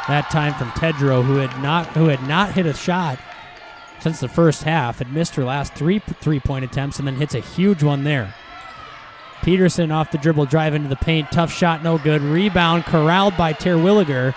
that time from Tedrow, who had not hit a shot since the first half, had missed her last three-point attempts, and then hits a huge one there. Peterson off the dribble, drive into the paint. Tough shot, no good. Rebound corralled by Terwilliger.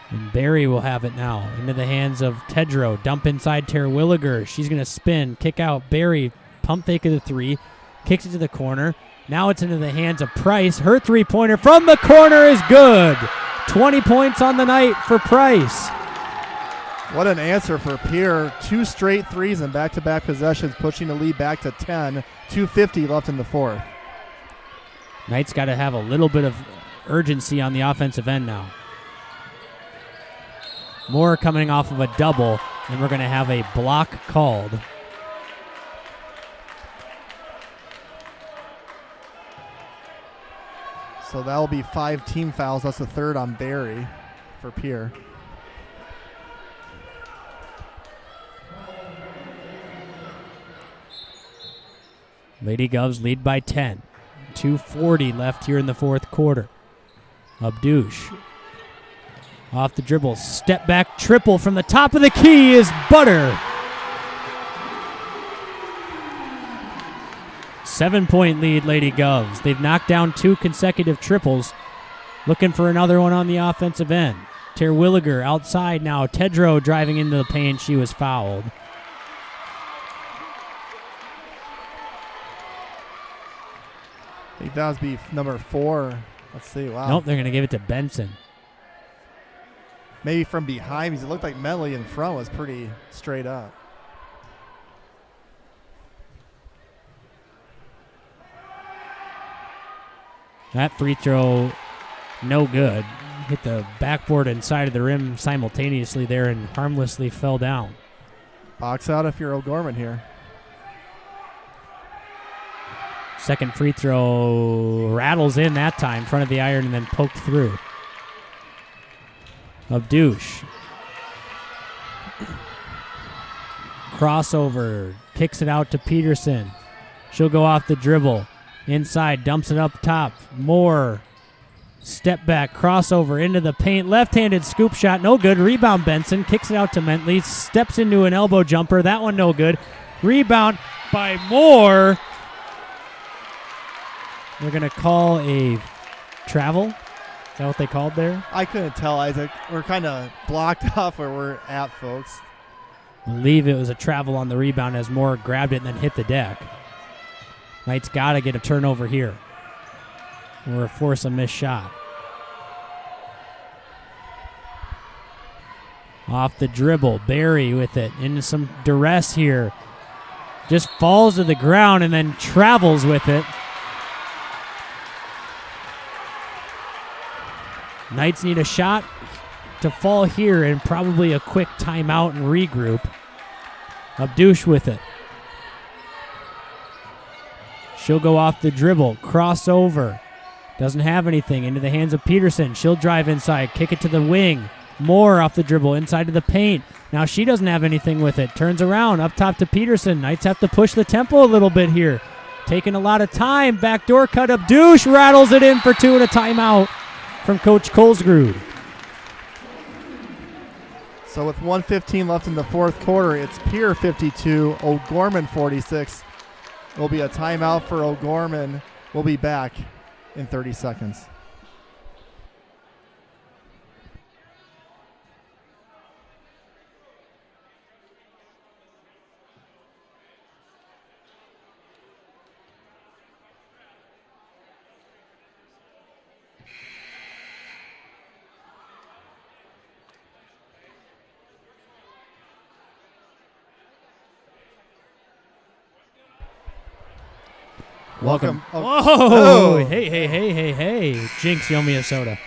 And Barry will have it now into the hands of Tedrow. Dump inside Terwilliger. She's going to spin, kick out. Barry, pump fake of the 3, kicks it to the corner. Now it's into the hands of Price. Her 3-pointer from the corner is good. 20 points on the night for Price. What an answer for Pierre. 2 straight threes and back-to-back possessions, pushing the lead back to 10. 2:50 left in the fourth. Knights got to have a little bit of urgency on the offensive end now. Moore coming off of a double, and we're going to have a block called. So that will be 5 team fouls. That's the third on Barry for Pierre. Lady Govs lead by 10. 2:40 left here in the fourth quarter. Abdouche off the dribble. Step back triple from the top of the key is Butter. 7-point lead, Lady Govs. They've knocked down 2 consecutive triples. Looking for another one on the offensive end. Terwilliger outside now. Tedrow driving into the paint. She was fouled. I think that would be number 4. Let's see. Wow. Nope, they're going to give it to Benson. Maybe from behind, because it looked like Medley in front was pretty straight up. That free throw, no good. Hit the backboard and side of the rim simultaneously there and harmlessly fell down. Box out if you're O'Gorman here. Second free throw rattles in that time, front of the iron, and then poked through. Abdouche. Crossover, kicks it out to Peterson. She'll go off the dribble. Inside, dumps it up top. Moore, step back, crossover into the paint. Left-handed scoop shot, no good. Rebound Benson, kicks it out to Mentley. Steps into an elbow jumper, that one no good. Rebound by Moore. They're going to call a travel. Is that what they called there? I couldn't tell, Isaac. We're kind of blocked off where we're at, folks. I believe it was a travel on the rebound as Moore grabbed it and then hit the deck. Knights got to get a turnover here or force a missed shot. Off the dribble, Barry with it into some duress here. Just falls to the ground and then travels with it. Knights need a shot to fall here and probably a quick timeout and regroup. Abdush with it. She'll go off the dribble, crossover. Doesn't have anything, into the hands of Peterson. She'll drive inside, kick it to the wing. Moore off the dribble, inside to the paint. Now she doesn't have anything with it. Turns around, up top to Peterson. Knights have to push the tempo a little bit here. Taking a lot of time. Backdoor cut up. Douche rattles it in for two and a timeout from Coach Colesgrud. So with 1:15 left in the fourth quarter, it's Pierre 52, O'Gorman 46. Will be a timeout for O'Gorman. We'll be back in 30 seconds. Welcome. Oh. Hey. Jinx, you owe me a soda.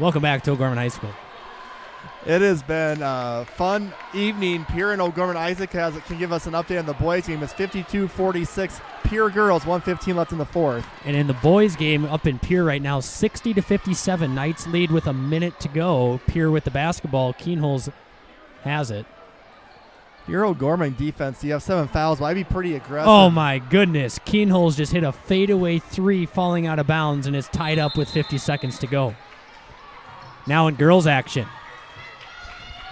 Welcome back to O'Gorman High School. It has been a fun evening. Pierre and O'Gorman. Isaac can give us an update on the boys game. It's 52-46. Pierre girls, 1:15 left in the fourth. And in the boys game up in Pierre right now, 60-57. Knights lead with a minute to go. Pierre with the basketball. Keenholz has it. Your O'Gorman defense, you have 7 fouls, but I'd be pretty aggressive. Oh, my goodness. Keenholz just hit a fadeaway three falling out of bounds and is tied up with 50 seconds to go. Now in girls action.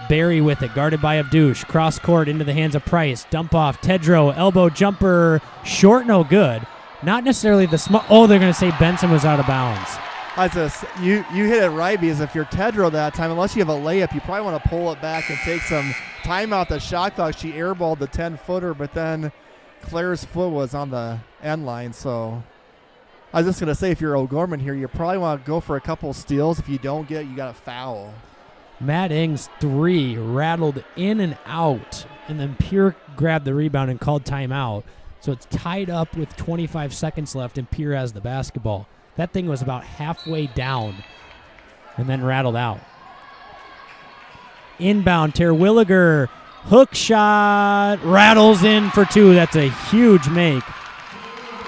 Barry with it, guarded by Abdush. Cross court into the hands of Price. Dump off. Tedrow, elbow jumper, short, no good. Not necessarily the smart. Oh, they're going to say Benson was out of bounds. You hit it right, because if you're Tedrow that time, unless you have a layup, you probably want to pull it back and take some time out the shot clock. She airballed the 10-footer, but then Claire's foot was on the end line. So I was just going to say, if you're O'Gorman here, you probably want to go for a couple steals. If you don't get it, you got to foul. Matt Eng's three rattled in and out, and then Pierre grabbed the rebound and called timeout. So it's tied up with 25 seconds left, and Pierre has the basketball. That thing was about halfway down and then rattled out. Inbound, Terwilliger, hook shot, rattles in for two. That's a huge make.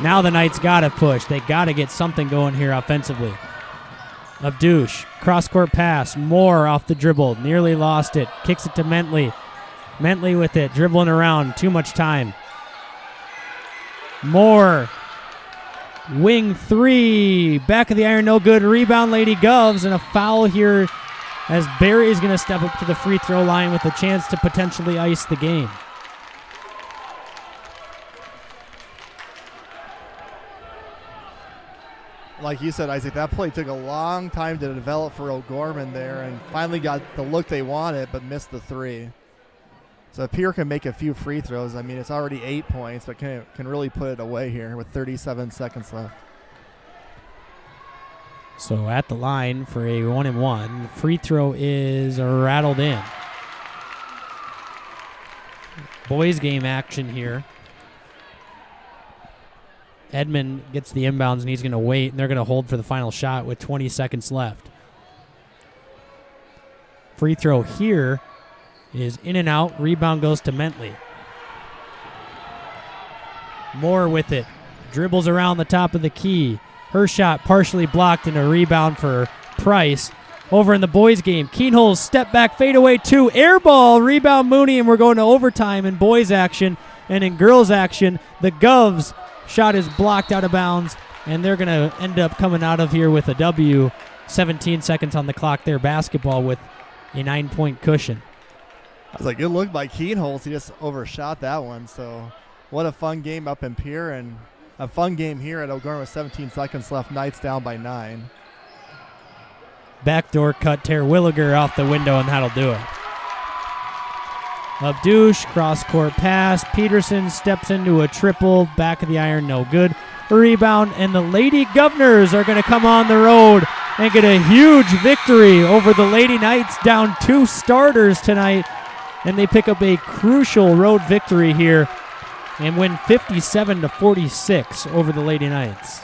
Now the Knights got to push. They got to get something going here offensively. Abdush, cross-court pass, Moore off the dribble, nearly lost it, kicks it to Mentley. Mentley with it, dribbling around, too much time. Moore, wing three, back of the iron, no good. Rebound, Lady Govs, and a foul here as Barry is going to step up to the free throw line with a chance to potentially ice the game. Like you said, Isaac, that play took a long time to develop for O'Gorman there, and finally got the look they wanted, but missed the three. So if Pierre can make a few free throws, I mean, it's already 8 points, but can really put it away here with 37 seconds left. So at the line for a 1-and-1. Free throw is rattled in. Boys game action here. Edmond gets the inbounds, and he's going to wait, and they're going to hold for the final shot with 20 seconds left. Free throw here is in and out. Rebound goes to Mentley. Moore with it. Dribbles around the top of the key. Her shot partially blocked, and a rebound for Price. Over in the boys game, Keenholz step back, fadeaway two, air ball, rebound Mooney, and we're going to overtime in boys action. And in girls action, the Govs shot is blocked out of bounds, and they're going to end up coming out of here with a W. 17 seconds on the clock there, basketball with a 9-point cushion. I was like, good look by Keenholz. He just overshot that one. So what a fun game up in Pierre. And a fun game here at O'Gorman with 17 seconds left. Knights down by 9. Backdoor cut, Terwilliger off the window, and that'll do it. Abdouche, cross-court pass. Peterson steps into a triple. Back of the iron, no good. A rebound, and the Lady Governors are going to come on the road and get a huge victory over the Lady Knights, down 2 starters tonight. And they pick up a crucial road victory here and win 57-46 over the Lady Knights.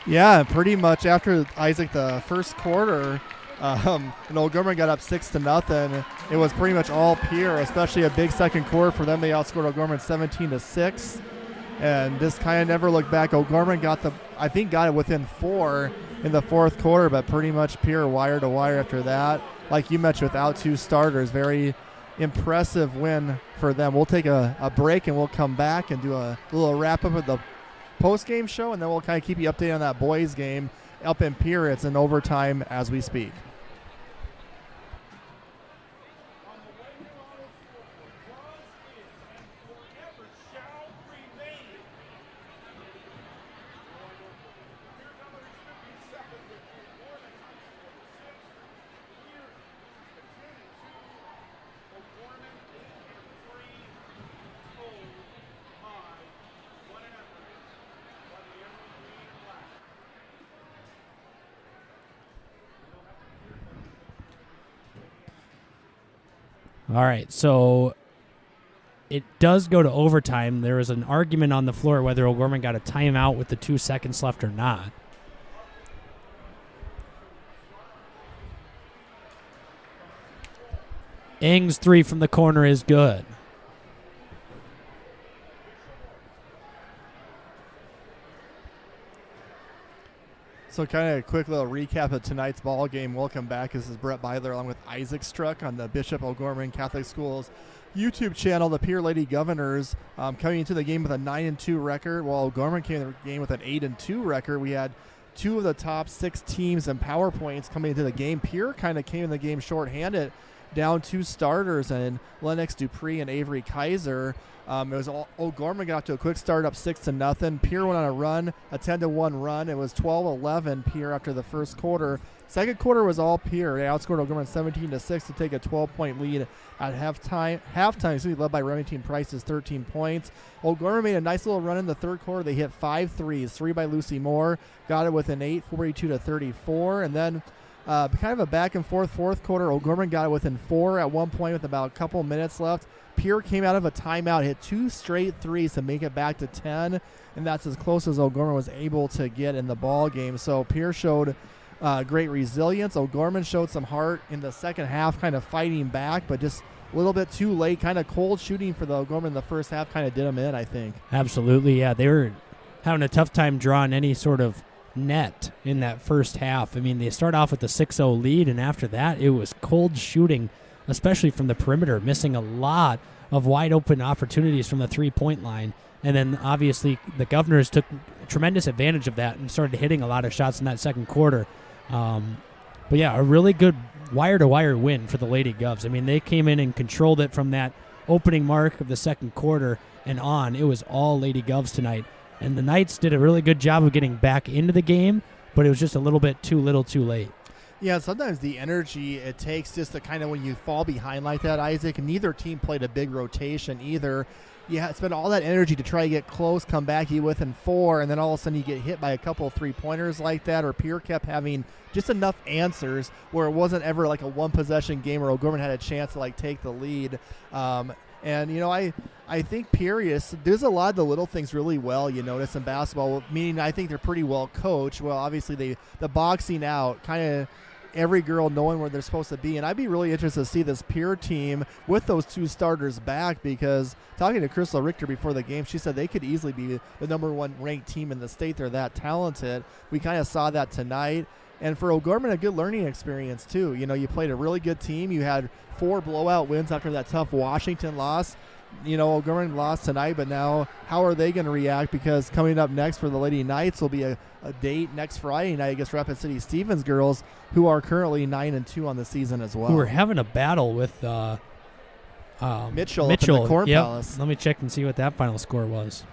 Yeah, pretty much after, Isaac, the first quarter, O'Gorman got up 6-0. It was pretty much all Pierre, especially a big second quarter for them. They outscored O'Gorman 17-6, and just kind of never looked back. O'Gorman got it within 4 in the fourth quarter, but pretty much Pierre wire to wire after that. Like you mentioned, without 2 starters, very impressive win for them. We'll take a break and we'll come back and do a little wrap up of the post-game show, and then we'll kind of keep you updated on that boys game up in Pierre. It's in overtime as we speak. All right, so it does go to overtime. There was an argument on the floor whether O'Gorman got a timeout with the 2 seconds left or not. Ing's 3 from the corner is good. So kind of a quick little recap of tonight's ball game. Welcome back. This is Brett Byler along with Isaac Struck on the Bishop O'Gorman Catholic Schools YouTube channel. The Pierre Lady Governors coming into the game with a 9-2 record, while O'Gorman came into the game with an 8-2 record. We had 2 of the top 6 teams in power points coming into the game. Pierre kind of came in the game shorthanded, down 2 starters, and Lennox Dupree and Avery Kaiser. O'Gorman got off to a quick start, up 6-0. Pierre went on a run, a 10-1 run. It was 12-11 Pierre after the first quarter. Second quarter was all Pierre. They outscored O'Gorman 17-6 to take a 12-point lead at halftime, led by Remington Price's 13 points. O'Gorman made a nice little run in the third quarter. They hit 5 threes, 3 by Lucy Moore, got it within 8, 42-34, and then kind of a back-and-forth fourth quarter. O'Gorman got it within 4 at one point with about a couple minutes left. Pierre came out of a timeout, hit 2 straight threes to make it back to 10, and that's as close as O'Gorman was able to get in the ball game. So Pierre showed great resilience. O'Gorman showed some heart in the second half, kind of fighting back, but just a little bit too late. Kind of cold shooting for the O'Gorman in the first half kind of did them in, I think. Absolutely, yeah. They were having a tough time drawing any sort of net in that first half. I mean, they start off with the 6-0 lead, and after that, it was cold shooting, especially from the perimeter, missing a lot of wide open opportunities from the 3-point line. And then obviously the Governors took tremendous advantage of that and started hitting a lot of shots in that second quarter. But yeah, a really good wire-to-wire win for the Lady Govs. I mean, they came in and controlled it from that opening mark of the second quarter and on. It was all Lady Govs tonight. And the Knights did a really good job of getting back into the game, but it was just a little bit too little too late. Yeah, sometimes the energy it takes just to kind of when you fall behind like that, Isaac, neither team played a big rotation either. You spend all that energy to try to get close, come back you within 4, and then all of a sudden you get hit by a couple of 3-pointers like that, or Pierre kept having just enough answers where it wasn't ever like a one-possession game where O'Gorman had a chance to like take the lead. And, you know, I think Pierre does a lot of the little things really well, you notice, in basketball, meaning I think they're pretty well coached. Well, obviously the boxing out, kind of every girl knowing where they're supposed to be. And I'd be really interested to see this Pierre team with those 2 starters back, because talking to Crystal Richter before the game, she said they could easily be the #1 ranked team in the state. They're that talented. We kind of saw that tonight. And for O'Gorman, a good learning experience, too. You know, you played a really good team. You had 4 blowout wins after that tough Washington loss. You know, O'Gorman lost tonight, but now how are they going to react? Because coming up next for the Lady Knights will be a date next Friday night against Rapid City Stevens girls, who are currently 9-2 on the season as well. Who are having a battle with Mitchell up in the Corn Palace. Let me check and see what that final score was.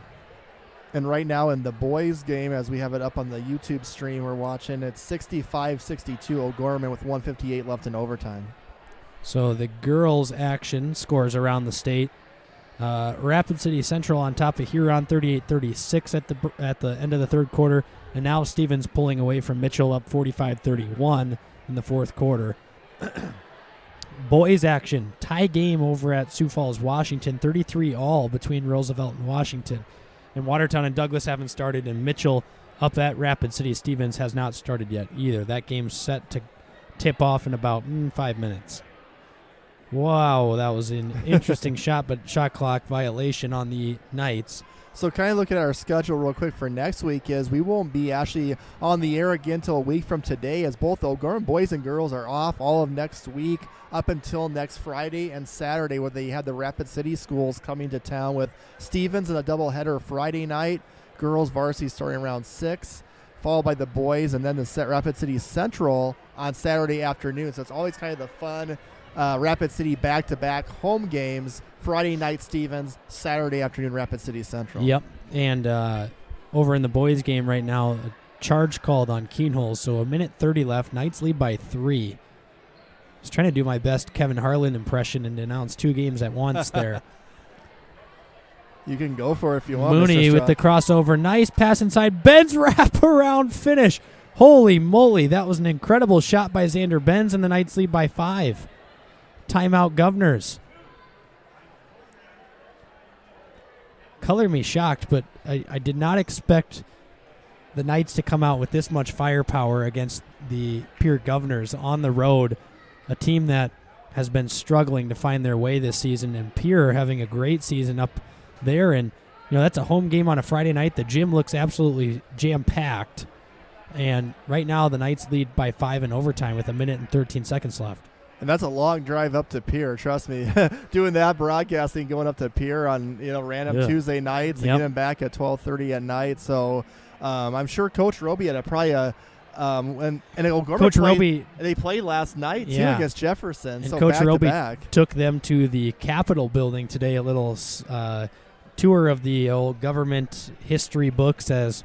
And right now in the boys game, as we have it up on the YouTube stream we're watching, it's 65-62 O'Gorman with 1:58 left in overtime. So the girls' action scores around the state. Rapid City Central on top of Huron 38-36 at the end of the third quarter. And now Stevens pulling away from Mitchell up 45-31 in the fourth quarter. Boys action, tie game over at Sioux Falls, Washington, 33-all between Roosevelt and Washington. And Watertown and Douglas haven't started, and Mitchell up at Rapid City Stevens has not started yet either. That game's set to tip off in about 5 minutes. Wow, that was an interesting shot, but shot clock violation on the Knights. So kind of looking at our schedule real quick for next week is we won't be actually on the air again until a week from today, as both O'Gorman boys and girls are off all of next week up until next Friday and Saturday, where they have the Rapid City schools coming to town with Stevens in a doubleheader Friday night, girls varsity starting around 6, followed by the boys, and then the Rapid City Central on Saturday afternoon. So it's always kind of the fun Rapid City back-to-back home games. Friday night Stevens, Saturday afternoon Rapid City Central. Yep, and over in the boys game right now, a charge called on Keenholz, so 1:30 left. Knights lead by 3. I was trying to do my best Kevin Harlan impression and announce 2 games at once there. You can go for it if you want. Mooney with the crossover. Nice pass inside. Benz wraparound finish. Holy moly, that was an incredible shot by Xander Benz, and the Knights lead by 5. Timeout Governors. Color me shocked, but I did not expect the Knights to come out with this much firepower against the Pierre Governors on the road, a team that has been struggling to find their way this season, and Pierre having a great season up there. And that's a home game on a Friday night. The gym looks absolutely jam-packed, and right now the Knights lead by 5 in overtime with 1:13 left. And that's a long drive up to Pierre, trust me. Doing that broadcasting, going up to Pierre on random Tuesday nights and getting back at 12:30 at night. So I'm sure Coach Roby had and Coach Roby, they played last night too against Jefferson. And so Coach back Roby to back. took them to the Capitol building today, a little tour of the old government history books, as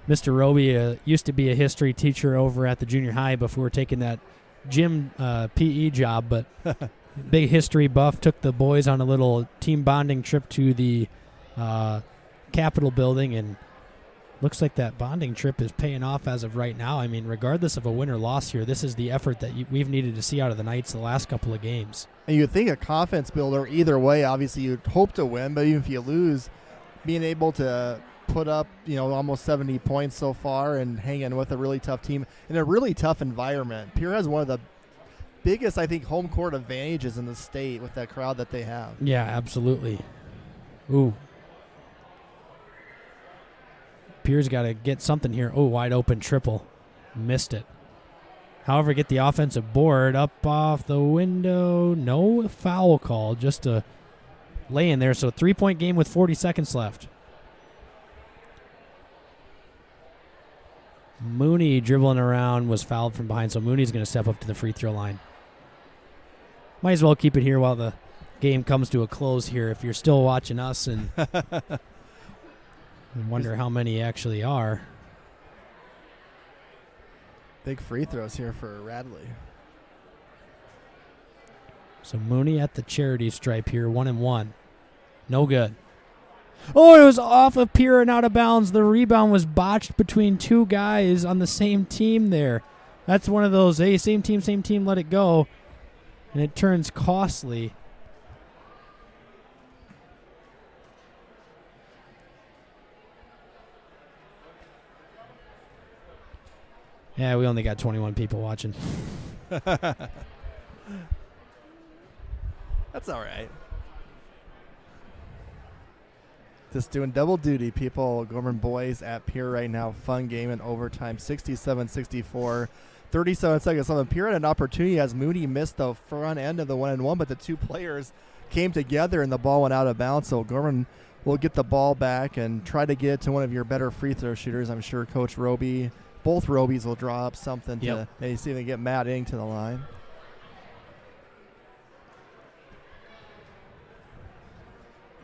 Mr. Roby used to be a history teacher over at the junior high before taking that gym PE job, but big history buff. Took the boys on a little team bonding trip to the Capitol building, and looks like that bonding trip is paying off as of right now. I mean, regardless of a win or loss here, this is the effort that we've needed to see out of the Knights the last couple of games. And you'd think a confidence builder either way. Obviously, you'd hope to win, but even if you lose, being able to put up almost 70 points so far and hanging with a really tough team in a really tough environment. Pierre has one of the biggest, I think, home court advantages in the state with that crowd that they have. Yeah, absolutely. Ooh. Pierre's got to get something here. Oh, wide open triple. Missed it. However, get the offensive board up off the window. No foul call, just a lay in there. So 3-point game with 40 seconds left. Mooney dribbling around, was fouled from behind, so Mooney's going to step up to the free throw line. Might as well keep it here while the game comes to a close here if you're still watching us and wonder how many actually are. Big free throws here for Radley. So Mooney at the charity stripe here, 1-1. No good. Oh, it was off of Pierre and out of bounds. The rebound was botched between 2 guys on the same team there. That's one of those, hey, same team, let it go. And it turns costly. Yeah, we only got 21 people watching. That's all right. Just doing double duty, people. Gorman boys at Pierre right now. Fun game in overtime, 67-64. 37 seconds left. Pierre had an opportunity as Mooney missed the front end of the 1-and-1, but the 2 players came together and the ball went out of bounds. So Gorman will get the ball back and try to get it to one of your better free throw shooters. I'm sure Coach Roby, both Robies will draw up something to maybe see if they can get Matt Ing to the line.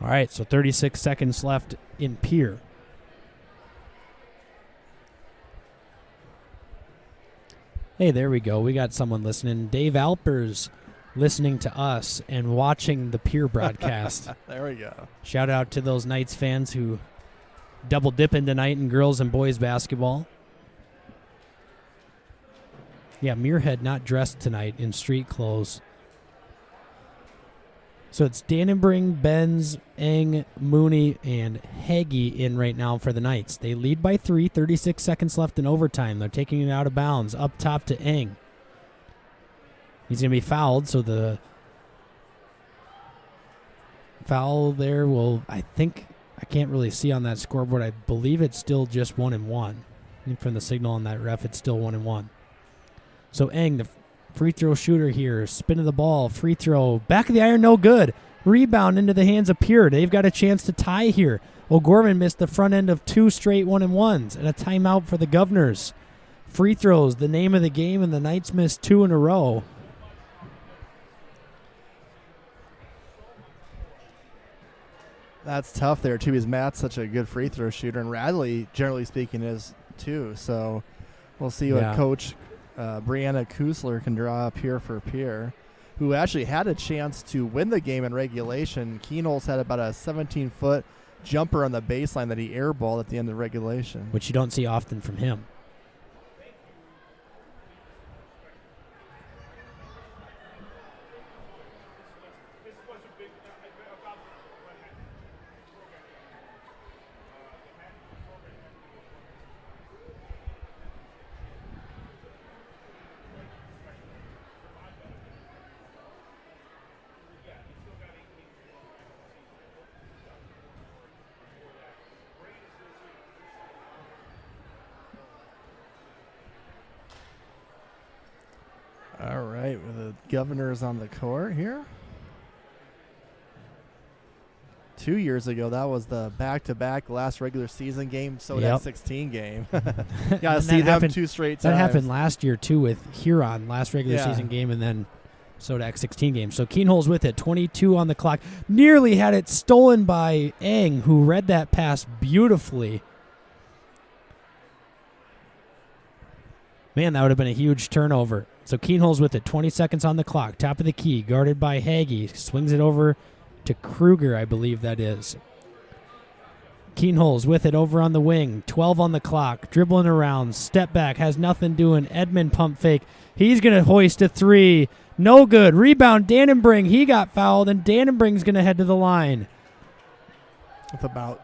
All right, so 36 seconds left in Pierre. Hey, there we go. We got someone listening. Dave Alpers listening to us and watching the Pierre broadcast. There we go. Shout out to those Knights fans who double dipping tonight in girls and boys basketball. Yeah, Muirhead not dressed tonight in street clothes. So it's Dannenbring, Benz, Eng, Mooney, and Hagee in right now for the Knights. They lead by 3, 36 seconds left in overtime. They're taking it out of bounds. Up top to Eng. He's going to be fouled, so the foul there will, I think, I can't really see on that scoreboard. I believe it's still just 1-1. I think from the signal on that ref, it's still 1-1. So Eng, the free throw shooter here, spin of the ball, free throw, back of the iron, no good. Rebound into the hands of Pierre. They've got a chance to tie here. O'Gorman missed the front end of 2 straight 1-1s and a timeout for the Governors. Free throws, the name of the game, and the Knights missed 2 in a row. That's tough there, too, because Matt's such a good free throw shooter, and Radley, generally speaking, is, too. So we'll see what Coach Brianna Kusler can draw up here for Pierre, who actually had a chance to win the game in regulation. Keenholz had about a 17-foot jumper on the baseline that he airballed at the end of regulation. Which you don't see often from him. All right, with the Governors on the court here. 2 years ago, that was the back-to-back last regular season game, so that 16 game. Got to see them 2 straight times. That happened last year, too, with Huron, last regular season game, and then Sodak 16 game. So Keenholz with it, 22 on the clock. Nearly had it stolen by Eng, who read that pass beautifully. Man, that would have been a huge turnover. So Keenholz with it, 20 seconds on the clock. Top of the key, guarded by Hagee. Swings it over to Kruger, I believe that is. Keenholz with it over on the wing. 12 on the clock. Dribbling around. Step back. Has nothing doing. Edmond pump fake. He's going to hoist a 3. No good. Rebound, Dannenbring. He got fouled, and Dannenbring's going to head to the line. With about,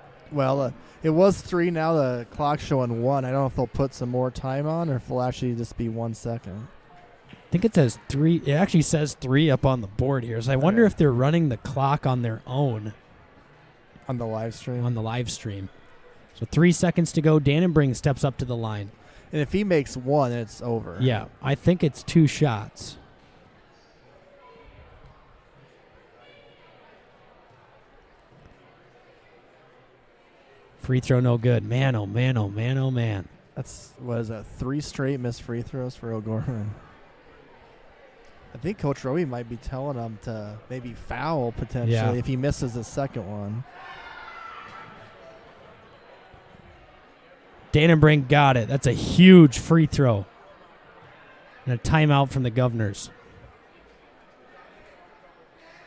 it was 3 now. The clock's showing 1. I don't know if they'll put some more time on or if it'll actually just be 1 second. I think it says 3. It actually says 3 up on the board here. So I wonder if they're running the clock on their own. On the live stream? On the live stream. So 3 seconds to go. Dannenbring steps up to the line. And if he makes 1, it's over. Yeah, I think it's 2 shots. Free throw no good. Man, oh man, oh man, oh man. That's, 3 straight missed free throws for O'Gorman. I think Coach Roby might be telling him to maybe foul potentially if he misses the second one. Dannenbring got it. That's a huge free throw. And a timeout from the Governors.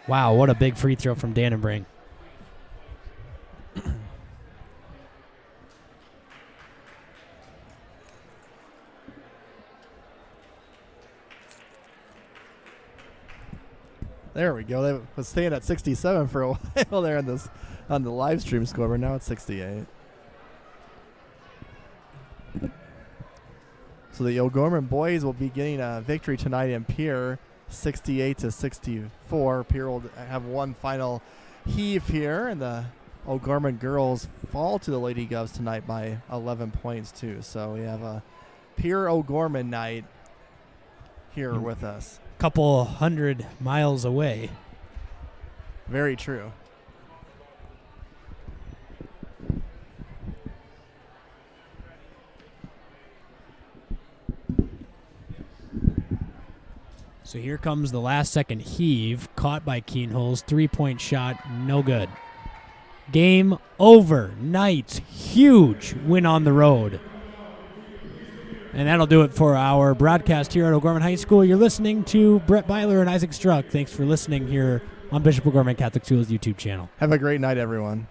Wow, what a big free throw from Dannenbring. There we go. They was staying at 67 for a while there on the live stream score, but now it's 68. So the O'Gorman boys will be getting a victory tonight in Pierre, 68-64. Pierre will have one final heave here, and the O'Gorman girls fall to the Lady Govs tonight by 11 points too. So we have a Pierre O'Gorman night here with us. Couple 100 miles away. Very true. So here comes the last second heave, caught by Keenholz. 3-point shot, no good. Game over. Knights, huge win on the road. And that'll do it for our broadcast here at O'Gorman High School. You're listening to Brett Byler and Isaac Struck. Thanks for listening here on Bishop O'Gorman Catholic School's YouTube channel. Have a great night, everyone.